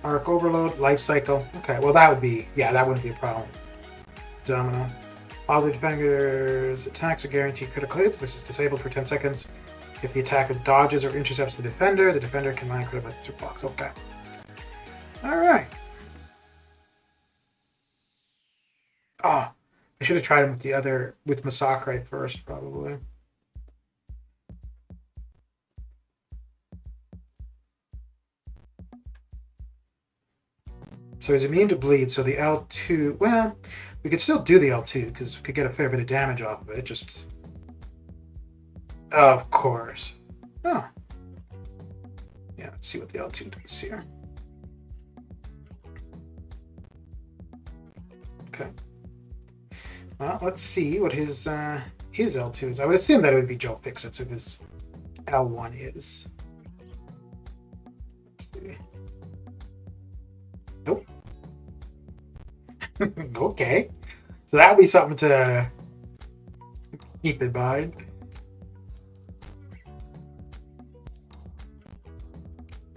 Arc overload, life cycle. Okay, well that would be, yeah, that wouldn't be a problem. Domino. All the defender's attacks are guaranteed critical hits. This is disabled for 10 seconds. If the attacker dodges or intercepts the defender can land critical hits or blocks. Okay. Alright. Oh, I should have tried him with the other, with Masakre first, probably. So he's immune to bleed, so the L2, well, we could still do the L2, because we could get a fair bit of damage off of it, just... Of course. Oh. Yeah, let's see what the L2 does here. Okay. Well, let's see what his L2 is. I would assume that it would be Joe Fixit's if his L1 is. Let's see. Nope. Okay. So that would be something to keep in mind.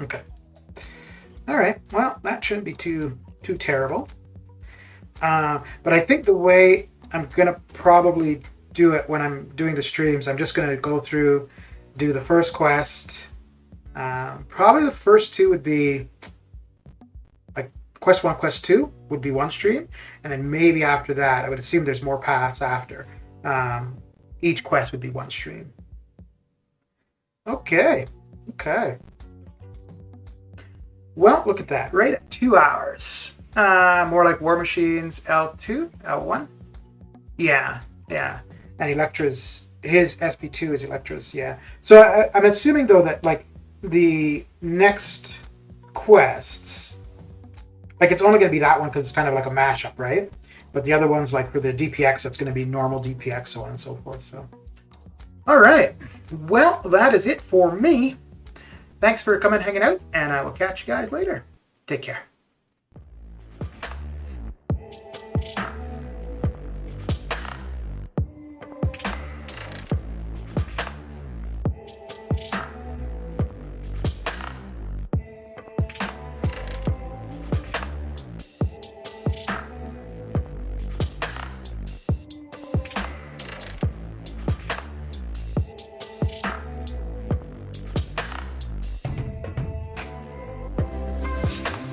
Okay. All right. Well, that shouldn't be too terrible. But I think the way I'm gonna probably do it when I'm doing the streams, I'm just gonna go through, do the first quest. Probably the first two would be like quest 1, quest 2 would be one stream, and then maybe after that, I would assume there's more paths after. Each quest would be one stream. Okay. Well, look at that, right at 2 hours. More like War Machine's L2, L1. Yeah. And Electra's, his SP2 is Electra's, yeah. So I'm assuming though that like the next quests, like it's only going to be that one because it's kind of like a mashup, right? But the other ones, like for the DPX, it's going to be normal DPX, so on and so forth. So, all right. Well, that is it for me. Thanks for coming and hanging out, and I will catch you guys later. Take care.